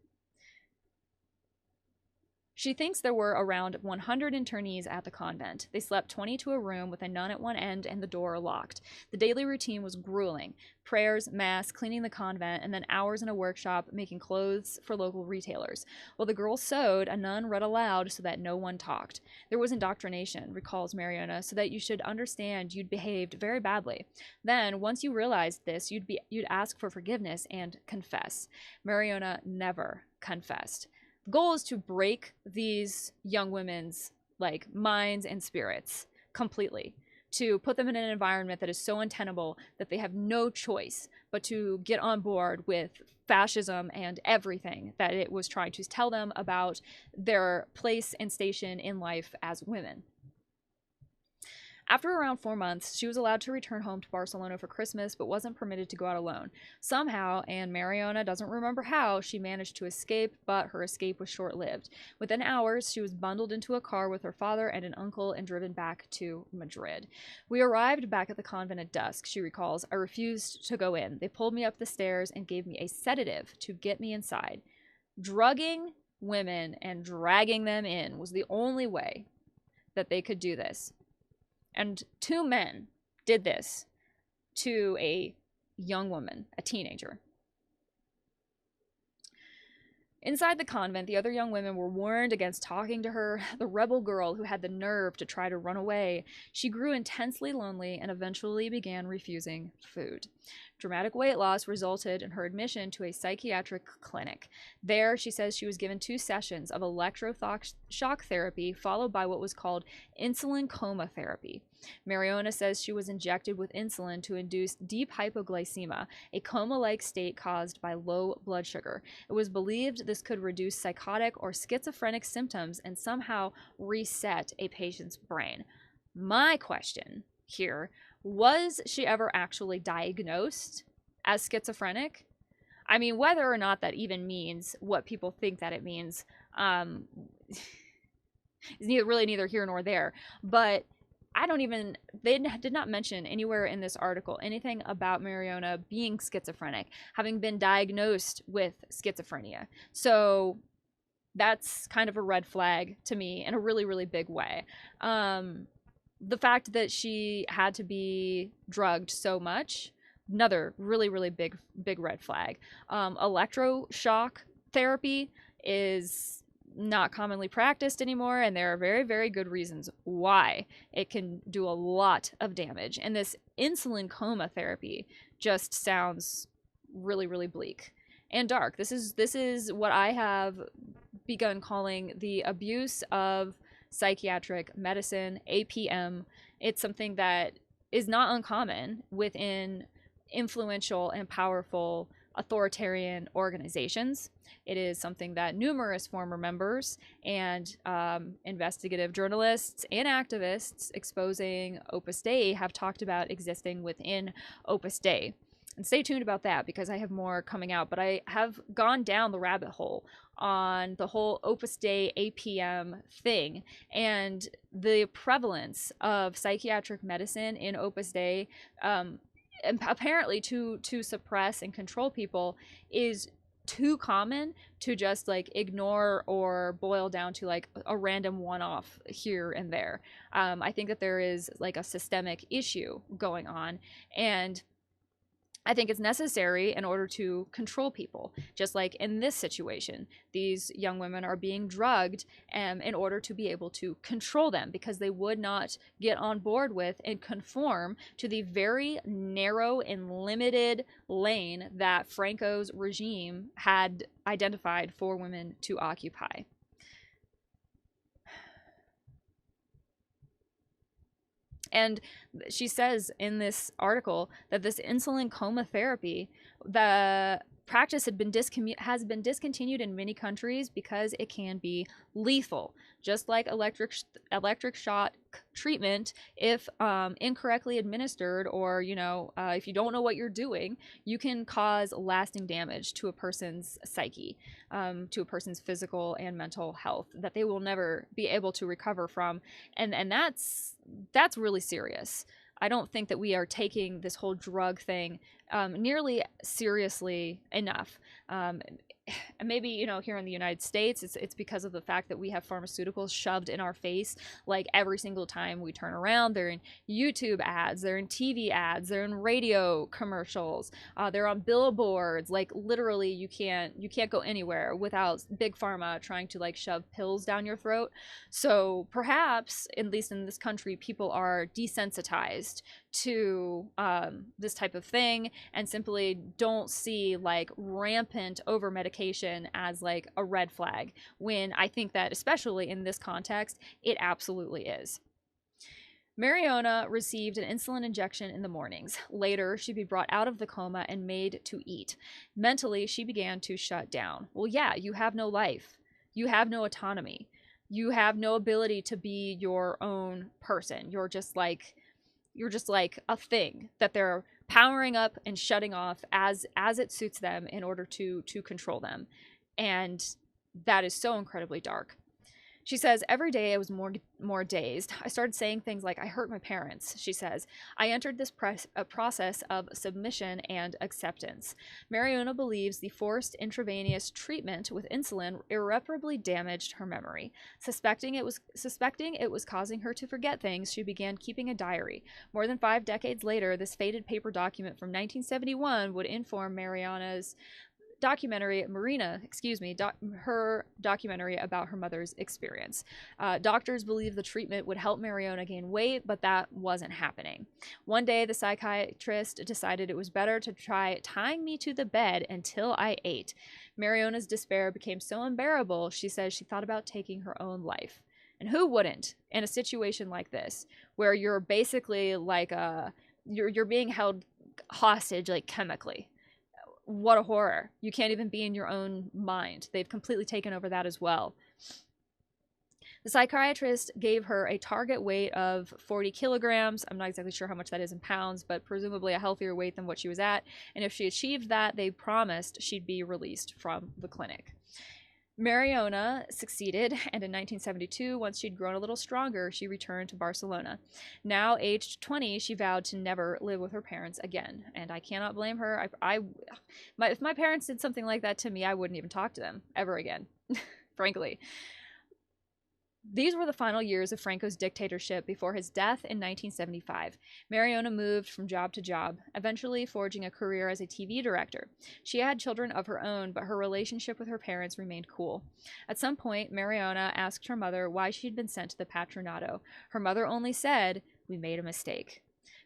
She thinks there were around 100 internees at the convent. They slept 20 to a room with a nun at one end and the door locked. The daily routine was grueling. Prayers, mass, cleaning the convent, and then hours in a workshop making clothes for local retailers. While the girls sewed, a nun read aloud so that no one talked. There was indoctrination, recalls Mariona, so that you should understand you'd behaved very badly. Then, once you realized this, you'd ask for forgiveness and confess. Mariona never confessed. The goal is to break these young women's minds and spirits completely, to put them in an environment that is so untenable that they have no choice but to get on board with fascism and everything that it was trying to tell them about their place and station in life as women. After around 4 months, she was allowed to return home to Barcelona for Christmas, but wasn't permitted to go out alone. Somehow, and Mariona doesn't remember how, she managed to escape, but her escape was short-lived. Within hours, she was bundled into a car with her father and an uncle and driven back to Madrid. We arrived back at the convent at dusk, she recalls. I refused to go in. They pulled me up the stairs and gave me a sedative to get me inside. Drugging women and dragging them in was the only way that they could do this. And 2 men did this to a young woman, a teenager. Inside the convent, the other young women were warned against talking to her, the rebel girl who had the nerve to try to run away. She grew intensely lonely and eventually began refusing food. Dramatic weight loss resulted in her admission to a psychiatric clinic. There, she says she was given 2 sessions of electroshock therapy, followed by what was called insulin coma therapy. Mariona says she was injected with insulin to induce deep hypoglycemia, a coma-like state caused by low blood sugar. It was believed this could reduce psychotic or schizophrenic symptoms and somehow reset a patient's brain. My question here, was she ever actually diagnosed as schizophrenic? I mean, whether or not that even means what people think that it means is neither here nor there. But they did not mention anywhere in this article anything about Mariona being schizophrenic, having been diagnosed with schizophrenia. So that's kind of a red flag to me in a really, really big way. The fact that she had to be drugged so much, another really, really big red flag. Electroshock therapy is not commonly practiced anymore, and there are very, very good reasons why it can do a lot of damage. And this insulin coma therapy just sounds really, really bleak and dark. This is what I have begun calling the abuse of psychiatric medicine, APM. It's something that is not uncommon within influential and powerful authoritarian organizations. It is something that numerous former members and investigative journalists and activists exposing Opus Dei have talked about existing within Opus Dei. And stay tuned about that because I have more coming out, but I have gone down the rabbit hole on the whole Opus Dei APM thing and the prevalence of psychiatric medicine in Opus Dei, and apparently to suppress and control people, is too common to just like ignore or boil down to like a random one-off here and there. I think that there is like a systemic issue going on, and I think it's necessary in order to control people. Just like in this situation, these young women are being drugged in order to be able to control them, because they would not get on board with and conform to the very narrow and limited lane that Franco's regime had identified for women to occupy. And she says in this article that this insulin coma therapy, the practice has been discontinued in many countries because it can be lethal, just like electric shock treatment. If incorrectly administered, or if you don't know what you're doing, you can cause lasting damage to a person's psyche, to a person's physical and mental health that they will never be able to recover from, and that's really serious. I don't think that we are taking this whole drug thing nearly seriously enough. Maybe here in the United States, it's because of the fact that we have pharmaceuticals shoved in our face like every single time we turn around. They're in YouTube ads, they're in TV ads, they're in radio commercials, they're on billboards. Like literally, you can't go anywhere without big pharma trying to like shove pills down your throat. So perhaps, at least in this country, people are desensitized to this type of thing and simply don't see like rampant over medication as like a red flag, when I think that, especially in this context, it absolutely is. Mariona received an insulin injection in the mornings. Later, she'd be brought out of the coma and made to eat. Mentally, she began to shut down. Well, yeah, you have no life. You have no autonomy. You have no ability to be your own person. You're just like a thing that they're powering up and shutting off as it suits them in order to control them. And that is so incredibly dark. She says, every day I was more dazed. I started saying things like, I hurt my parents, she says. I entered this process of submission and acceptance. Mariona believes the forced intravenous treatment with insulin irreparably damaged her memory. Suspecting it was causing her to forget things, she began keeping a diary. More than 5 decades later, this faded paper document from 1971 would inform Marina's documentary, her documentary about her mother's experience. Doctors believed the treatment would help Mariona gain weight, but that wasn't happening. One day, the psychiatrist decided it was better to try tying me to the bed until I ate. Mariona's despair became so unbearable, she says she thought about taking her own life. And who wouldn't in a situation like this, where you're basically like you're being held hostage, like chemically? What a horror. You can't even be in your own mind. They've completely taken over that as well. The psychiatrist gave her a target weight of 40 kilograms. I'm not exactly sure how much that is in pounds, but presumably a healthier weight than what she was at. And if she achieved that, they promised she'd be released from the clinic. Mariona succeeded, and in 1972, once she'd grown a little stronger, she returned to Barcelona. Now, aged 20, she vowed to never live with her parents again, and I cannot blame her. If my parents did something like that to me, I wouldn't even talk to them ever again, frankly. These were the final years of Franco's dictatorship before his death in 1975. Mariona moved from job to job, eventually forging a career as a TV director. She had children of her own, but her relationship with her parents remained cool. At some point, Mariona asked her mother why she'd been sent to the Patronato. Her mother only said, "We made a mistake."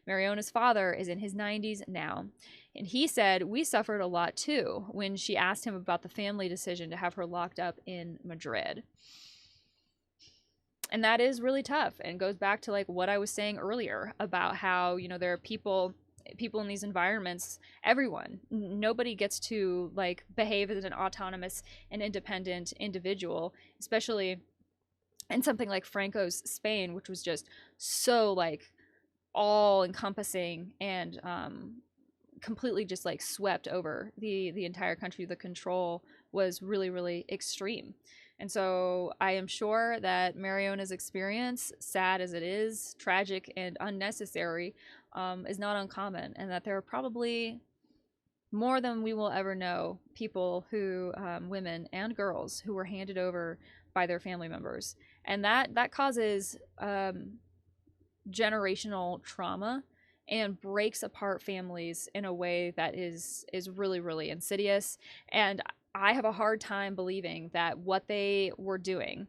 Mariona's father is in his 90s now, and he said, "We suffered a lot too," when she asked him about the family decision to have her locked up in Madrid. And that is really tough, and goes back to like what I was saying earlier about how there are people in these environments. Nobody gets to like behave as an autonomous and independent individual, especially in something like Franco's Spain, which was just so like all encompassing and completely just like swept over the entire country, the control was really, really extreme. And so I am sure that Mariona's experience, sad as it is, tragic and unnecessary, is not uncommon, and that there are probably more than we will ever know people who, women and girls, who were handed over by their family members, and that causes generational trauma and breaks apart families in a way that is really, really insidious. And I have a hard time believing that what they were doing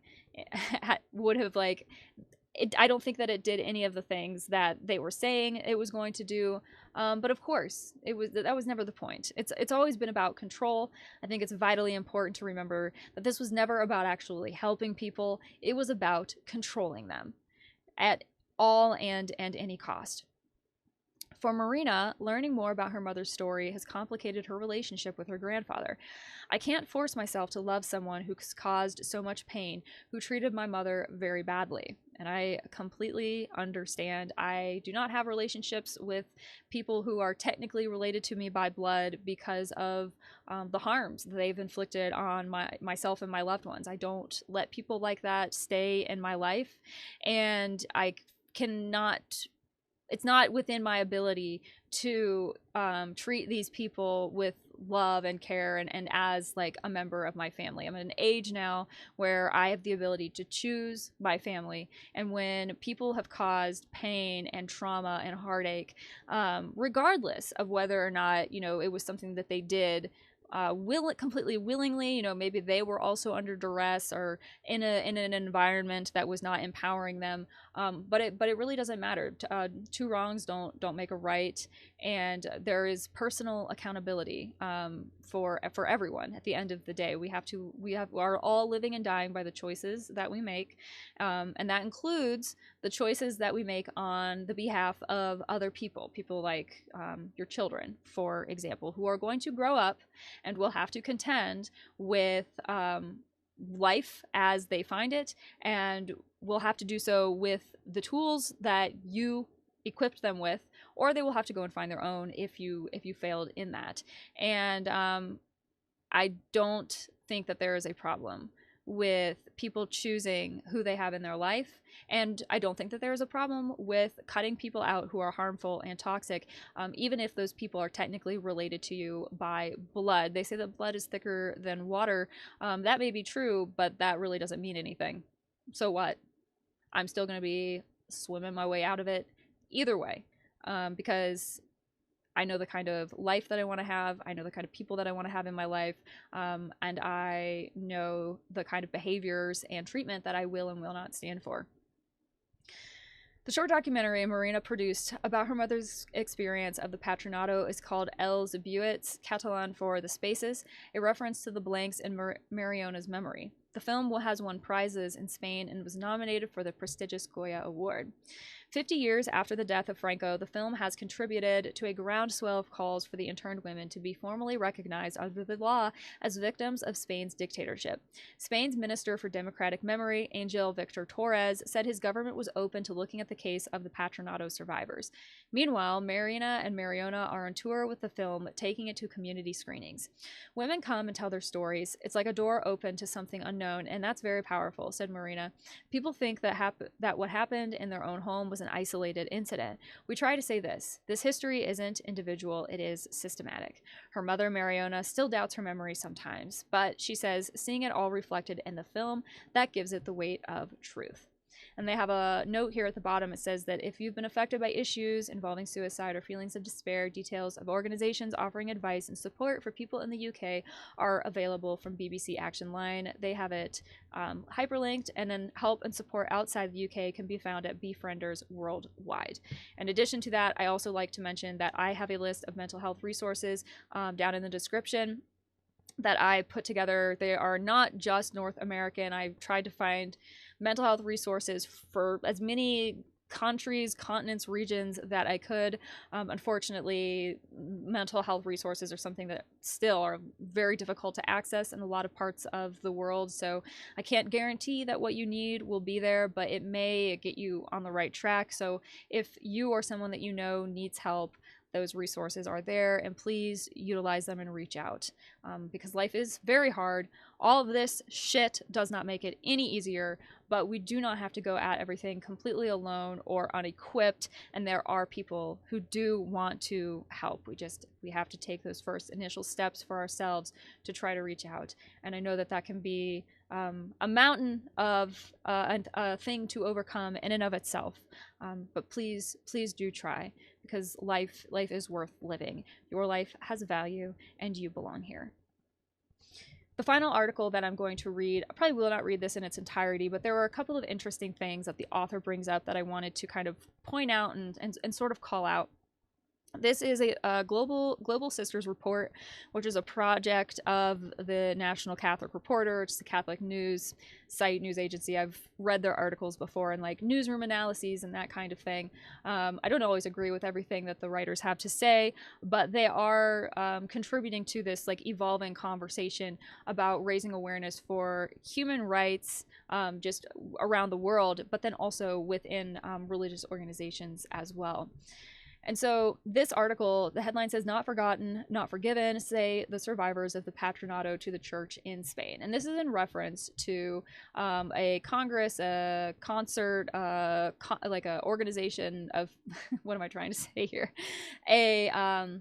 would have I don't think that it did any of the things that they were saying it was going to do. But of course, that was never the point. It's always been about control. I think it's vitally important to remember that this was never about actually helping people. It was about controlling them at all and any cost. For Marina, learning more about her mother's story has complicated her relationship with her grandfather. I can't force myself to love someone who's caused so much pain, who treated my mother very badly. And I completely understand. I do not have relationships with people who are technically related to me by blood because of the harms they've inflicted on myself and my loved ones. I don't let people like that stay in my life, and I cannot, it's not within my ability to treat these people with love and care and as like a member of my family. I'm at an age now where I have the ability to choose my family, and when people have caused pain and trauma and heartache, regardless of whether or not, you know, it was something that they did completely willingly, you know, maybe they were also under duress or in an environment that was not empowering them, but it really doesn't matter. Two wrongs don't make a right, and there is personal accountability for everyone. At the end of the day, we are all living and dying by the choices that we make, and that includes the choices that we make on the behalf of other people like your children, for example, who are going to grow up and will have to contend with life as they find it, and will have to do so with the tools that you equipped them with, or they will have to go and find their own if you failed in that. And I don't think that there is a problem with people choosing who they have in their life. And I don't think that there is a problem with cutting people out who are harmful and toxic, even if those people are technically related to you by blood. They say that blood is thicker than water. That may be true, but that really doesn't mean anything. So what? I'm still going to be swimming my way out of it either way, because I know the kind of life that I want to have. I know the kind of people that I want to have in my life. And I know the kind of behaviors and treatment that I will and will not stand for. The short documentary Marina produced about her mother's experience of the Patronado is called Els Buits, Catalan for the Spaces, a reference to the blanks in Mariona's memory. The film has won prizes in Spain and was nominated for the prestigious Goya Award. 50 years after the death of Franco, the film has contributed to a groundswell of calls for the interned women to be formally recognized under the law as victims of Spain's dictatorship. Spain's Minister for Democratic Memory, Angel Victor Torres, said his government was open to looking at the case of the Patronado survivors. Meanwhile, Marina and Mariona are on tour with the film, taking it to community screenings. Women come and tell their stories. It's like a door open to something unknown, and that's very powerful, said Marina. People think that what happened in their own home was an isolated incident. We try to say this history isn't individual, it is systematic. Her mother, Mariona, still doubts her memory sometimes, but she says seeing it all reflected in the film, that gives it the weight of truth. And they have a note here at the bottom. It says that if you've been affected by issues involving suicide or feelings of despair, details of organizations offering advice and support for people in the UK are available from BBC Action Line. They have it hyperlinked, and then help and support outside the UK can be found at Befrienders Worldwide. In addition to that, I also like to mention that I have a list of mental health resources down in the description that I put together. They are not just North American. I've tried to find mental health resources for as many countries, continents, regions that I could. Unfortunately, mental health resources are something that still are very difficult to access in a lot of parts of the world. So I can't guarantee that what you need will be there, but it may get you on the right track. So if you or someone that you know needs help, those resources are there, and please utilize them and reach out, because life is very hard. All of this shit does not make it any easier, but we do not have to go at everything completely alone or unequipped, and there are people who do want to help. We have to take those first initial steps for ourselves to try to reach out. And I know that that can be a mountain of a thing to overcome in and of itself, but please do try, because life is worth living. Your life has value, and you belong here. The final article that I'm going to read, I probably will not read this in its entirety, but there were a couple of interesting things that the author brings up that I wanted to kind of point out and sort of call out. This is a Global Sisters report, which is a project of the National Catholic Reporter. It's the Catholic news site, news agency. I've read their articles before and like newsroom analyses and that kind of thing. I don't always agree with everything that the writers have to say, but they are contributing to this like evolving conversation about raising awareness for human rights just around the world, but then also within religious organizations as well. And so this article, the headline says, "Not forgotten, not forgiven, say the survivors of the Patronato to the Church in Spain." And this is in reference to a congress, a consort, like an organization of, what am I trying to say here? A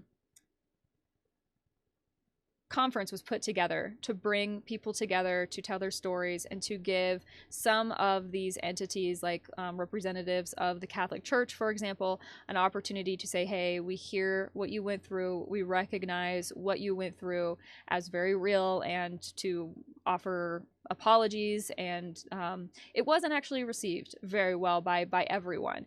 conference was put together to bring people together to tell their stories and to give some of these entities, like representatives of the Catholic Church, for example, an opportunity to say, hey, we hear what you went through, we recognize what you went through as very real, and to offer apologies. And it wasn't actually received very well by everyone,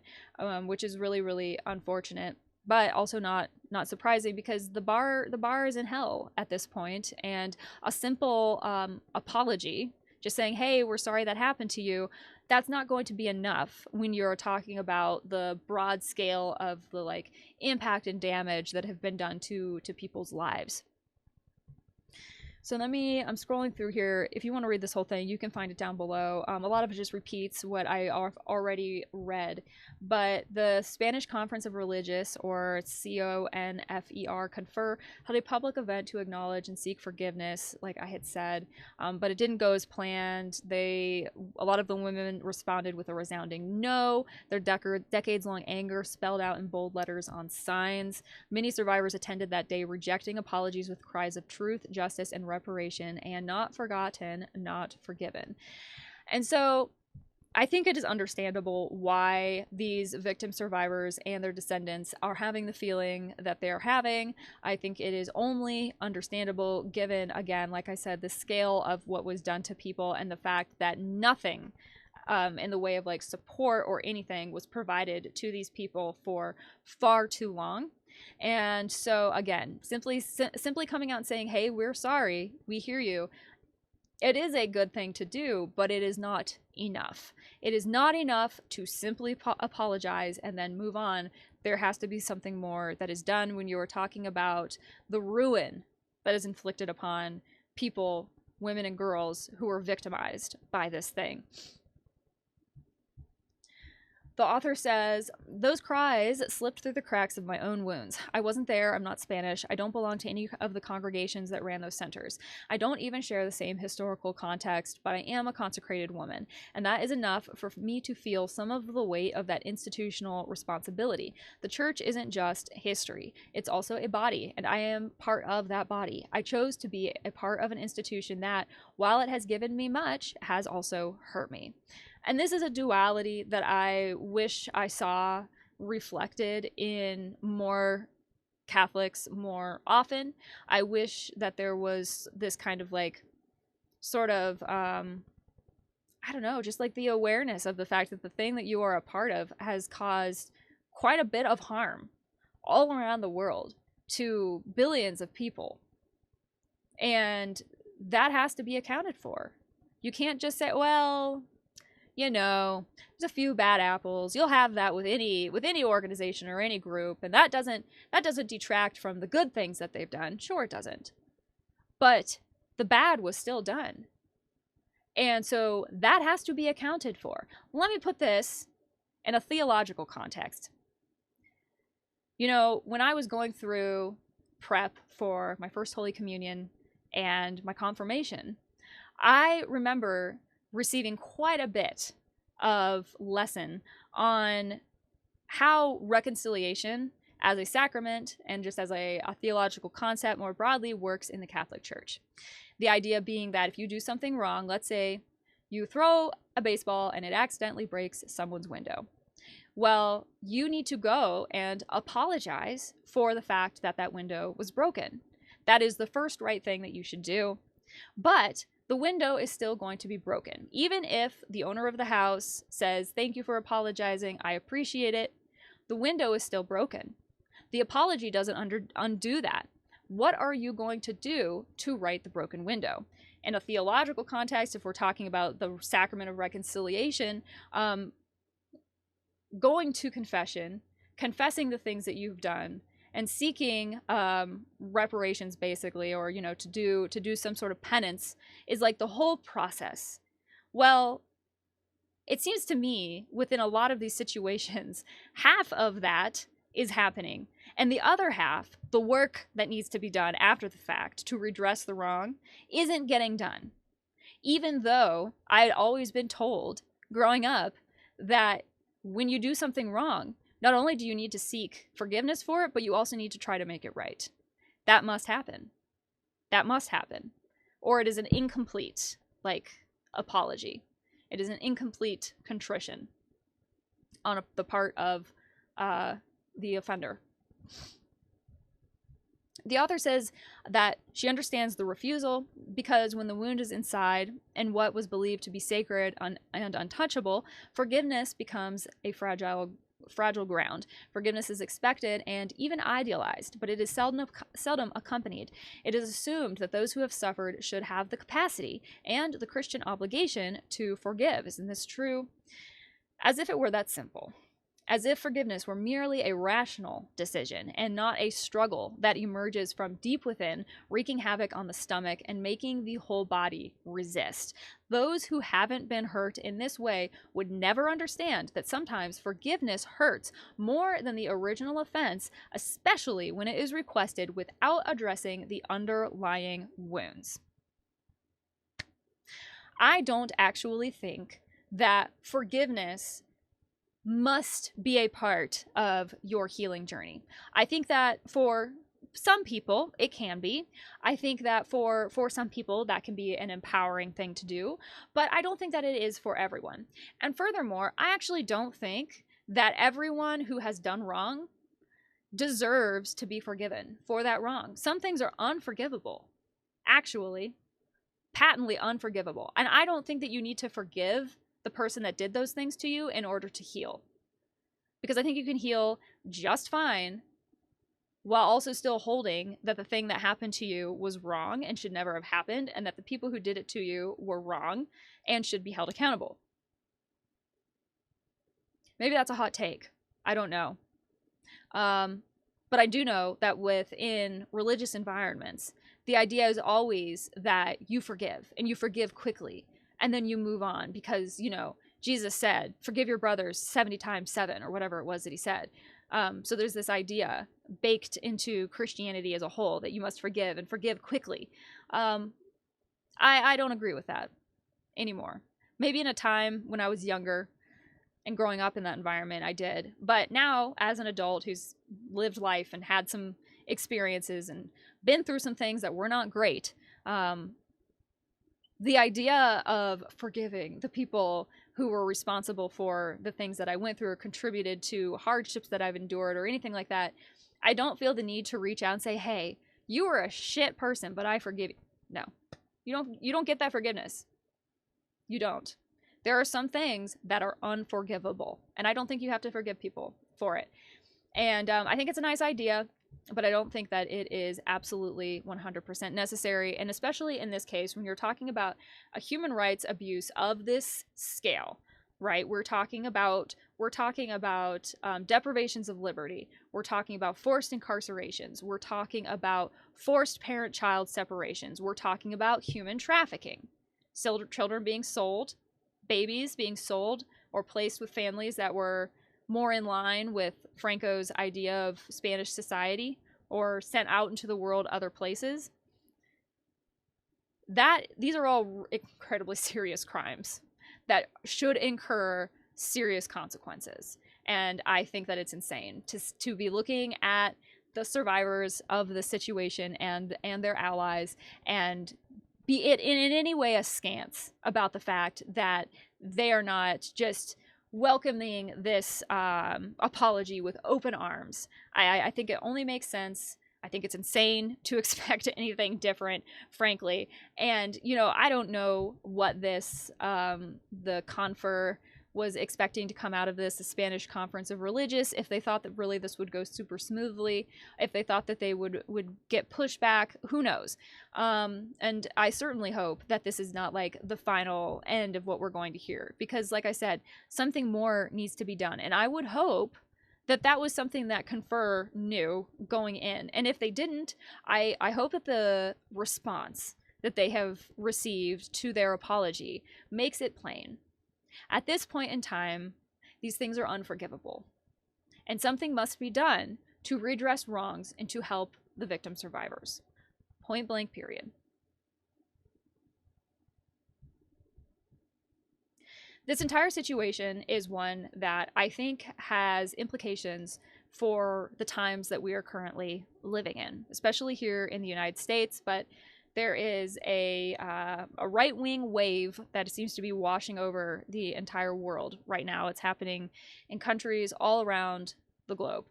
which is really, really unfortunate, but also not surprising, because the bar is in hell at this point, and a simple apology, just saying, hey, we're sorry that happened to you, that's not going to be enough when you're talking about the broad scale of the like impact and damage that have been done to people's lives. So I'm scrolling through here. If you want to read this whole thing, you can find it down below. A lot of it just repeats what I already read. But the Spanish Conference of Religious, or CONFER, Confer, held a public event to acknowledge and seek forgiveness, like I had said. But it didn't go as planned. A lot of the women responded with a resounding no. Their decades-long anger spelled out in bold letters on signs. Many survivors attended that day, rejecting apologies with cries of truth, justice, and reparation, and not forgotten, not forgiven. And so I think it is understandable why these victim survivors and their descendants are having the feeling that they're having. I think it is only understandable given, again, like I said, the scale of what was done to people, and the fact that nothing in the way of like support or anything was provided to these people for far too long. And so again, simply coming out and saying, hey, we're sorry, we hear you, it is a good thing to do, but it is not enough. It is not enough to simply apologize and then move on. There has to be something more that is done when you are talking about the ruin that is inflicted upon people, women and girls, who are victimized by this thing. The author says, "Those cries slipped through the cracks of my own wounds. I wasn't there, I'm not Spanish, I don't belong to any of the congregations that ran those centers. I don't even share the same historical context, but I am a consecrated woman, and that is enough for me to feel some of the weight of that institutional responsibility. The church isn't just history, it's also a body, and I am part of that body. I chose to be a part of an institution that, while it has given me much, has also hurt me." And this is a duality that I wish I saw reflected in more Catholics more often. I wish that there was this kind of like, sort of, I don't know, just like the awareness of the fact that the thing that you are a part of has caused quite a bit of harm all around the world to billions of people. And that has to be accounted for. You can't just say, well, you know, there's a few bad apples. You'll have that with any organization or any group, and that doesn't detract from the good things that they've done. Sure, it doesn't. But the bad was still done. And so that has to be accounted for. Let me put this in a theological context. You know, when I was going through prep for my first Holy Communion and my confirmation, I remember receiving quite a bit of lesson on how reconciliation as a sacrament and just as a theological concept more broadly works in the Catholic Church. The idea being that if you do something wrong, let's say you throw a baseball and it accidentally breaks someone's window. Well, you need to go and apologize for the fact that that window was broken. That is the first right thing that you should do. But the window is still going to be broken. Even if the owner of the house says, "Thank you for apologizing, I appreciate it," the window is still broken. The apology doesn't undo that. What are you going to do to right the broken window? In a theological context, if we're talking about the sacrament of reconciliation, going to confession, confessing the things that you've done, and seeking reparations, basically, or to do some sort of penance, is like the whole process. Well, it seems to me within a lot of these situations, half of that is happening, and the other half, the work that needs to be done after the fact to redress the wrong, isn't getting done. Even though I had always been told growing up that when you do something wrong, not only do you need to seek forgiveness for it, but you also need to try to make it right. That must happen. That must happen. Or it is an incomplete, apology. It is an incomplete contrition on the part of the offender. The author says that she understands the refusal because when the wound is inside and what was believed to be sacred and untouchable, forgiveness becomes a fragile ground. Forgiveness is expected and even idealized, but it is seldom accompanied. It is assumed that those who have suffered should have the capacity and the Christian obligation to forgive. Isn't this true? As if it were that simple. As if forgiveness were merely a rational decision and not a struggle that emerges from deep within, wreaking havoc on the stomach and making the whole body resist. Those who haven't been hurt in this way would never understand that sometimes forgiveness hurts more than the original offense, especially when it is requested without addressing the underlying wounds. I don't actually think that forgiveness must be a part of your healing journey. I think that for some people, it can be. I think that for some people, that can be an empowering thing to do, but I don't think that it is for everyone. And furthermore, I actually don't think that everyone who has done wrong deserves to be forgiven for that wrong. Some things are unforgivable, actually, patently unforgivable. And I don't think that you need to forgive the person that did those things to you in order to heal. Because I think you can heal just fine while also still holding that the thing that happened to you was wrong and should never have happened, and that the people who did it to you were wrong and should be held accountable. Maybe that's a hot take. I don't know. But I do know that within religious environments, the idea is always that you forgive, and you forgive quickly. And then you move on because, Jesus said, forgive your brothers 70 times 7 or whatever it was that he said. So there's this idea baked into Christianity as a whole that you must forgive and forgive quickly. I don't agree with that anymore. Maybe in a time when I was younger and growing up in that environment, I did. But now, as an adult who's lived life and had some experiences and been through some things that were not great, the idea of forgiving the people who were responsible for the things that I went through or contributed to hardships that I've endured or anything like that, I don't feel the need to reach out and say, hey, you were a shit person, but I forgive you. No, you don't get that forgiveness. You don't. There are some things that are unforgivable, and I don't think you have to forgive people for it. And I think it's a nice idea, but I don't think that it is absolutely 100% necessary. And especially in this case, when you're talking about a human rights abuse of this scale, right? We're talking about deprivations of liberty. We're talking about forced incarcerations. We're talking about forced parent-child separations. We're talking about human trafficking, children being sold, babies being sold or placed with families that were more in line with Franco's idea of Spanish society or sent out into the world other places, these are all incredibly serious crimes that should incur serious consequences. And I think that it's insane to be looking at the survivors of the situation and their allies and be it in any way askance about the fact that they are not just welcoming this apology with open arms. I think it only makes sense. I think it's insane to expect anything different, frankly. And, you know, I don't know what this, the confer was expecting to come out of this, the Spanish Conference of Religious, if they thought that really this would go super smoothly, if they thought that they would get pushback, who knows? And I certainly hope that this is not like the final end of what we're going to hear, because like I said, something more needs to be done. And I would hope that that was something that Confer knew going in. And if they didn't, I hope that the response that they have received to their apology makes it plain. At this point in time, these things are unforgivable, and something must be done to redress wrongs and to help the victim survivors. Point blank, period. This entire situation is one that I think has implications for the times that we are currently living in, especially here in the United States, but there is a right-wing wave that seems to be washing over the entire world right now. It's happening in countries all around the globe.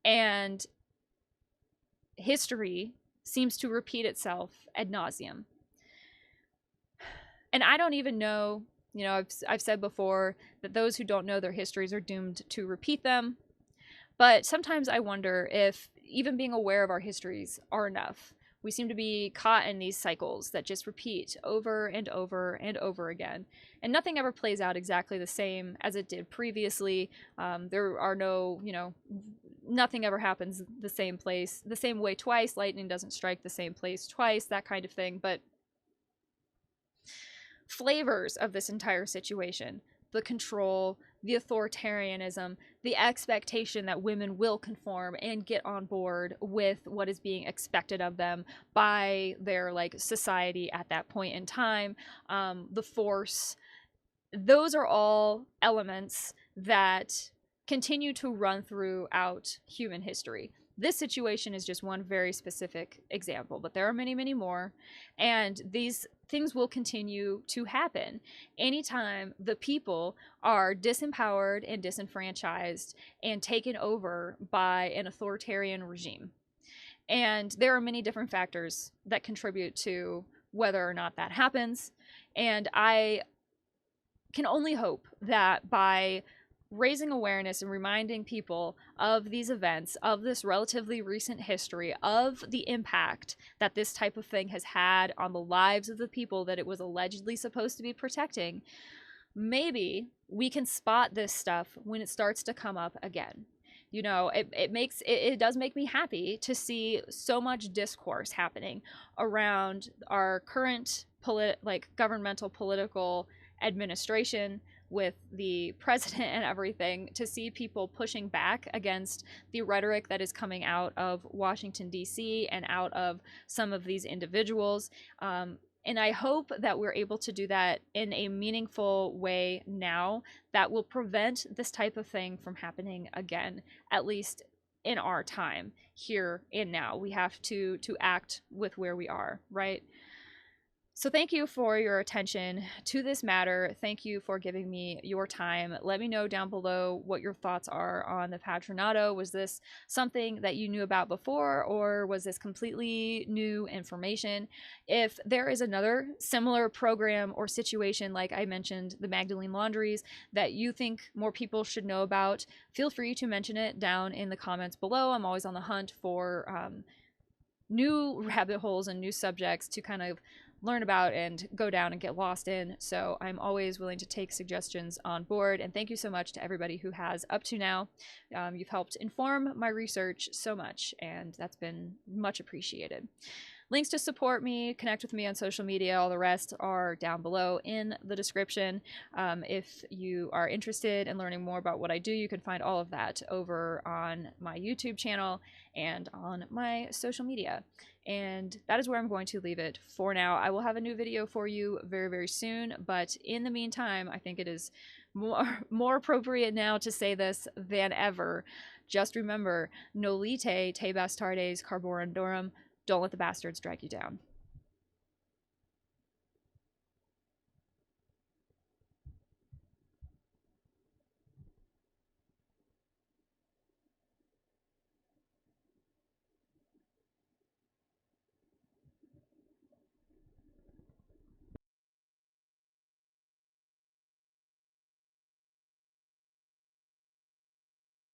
And history seems to repeat itself ad nauseum. And I don't even know, you know, I've said before that those who don't know their histories are doomed to repeat them. But sometimes I wonder if even being aware of our histories are enough. We seem to be caught in these cycles that just repeat over and over and over again. And nothing ever plays out exactly the same as it did previously. There are no, you know, nothing ever happens the same place, the same way twice. Lightning doesn't strike the same place twice, that kind of thing. But flavors of this entire situation, the control, the authoritarianism, the expectation that women will conform and get on board with what is being expected of them by their like society at that point in time, the force, those are all elements that continue to run throughout human history. This situation is just one very specific example, but there are many, many more. And these things will continue to happen anytime the people are disempowered and disenfranchised and taken over by an authoritarian regime. And there are many different factors that contribute to whether or not that happens. And I can only hope that by raising awareness and reminding people of these events, of this relatively recent history, of the impact that this type of thing has had on the lives of the people that it was allegedly supposed to be protecting, maybe we can spot this stuff when it starts to come up again. You know, it does make me happy to see so much discourse happening around our current governmental political administration with the president and everything, to see people pushing back against the rhetoric that is coming out of Washington, D.C. and out of some of these individuals. And I hope that we're able to do that in a meaningful way now that will prevent this type of thing from happening again, at least in our time here and now. We have to act with where we are, right? So thank you for your attention to this matter. Thank you for giving me your time. Let me know down below what your thoughts are on the Patronato. Was this something that you knew about before, or was this completely new information? If there is another similar program or situation, like I mentioned, the Magdalene Laundries, that you think more people should know about, feel free to mention it down in the comments below. I'm always on the hunt for new rabbit holes and new subjects to kind of learn about and go down and get lost in. So I'm always willing to take suggestions on board. And thank you so much to everybody who has up to now. You've helped inform my research so much, and that's been much appreciated. Links to support me, connect with me on social media, all the rest are down below in the description. If you are interested in learning more about what I do, you can find all of that over on my YouTube channel and on my social media. And that is where I'm going to leave it for now. I will have a new video for you very, very soon, but in the meantime, I think it is more appropriate now to say this than ever. Just remember, nolite te bastardes carborundorum. Don't let the bastards drag you down.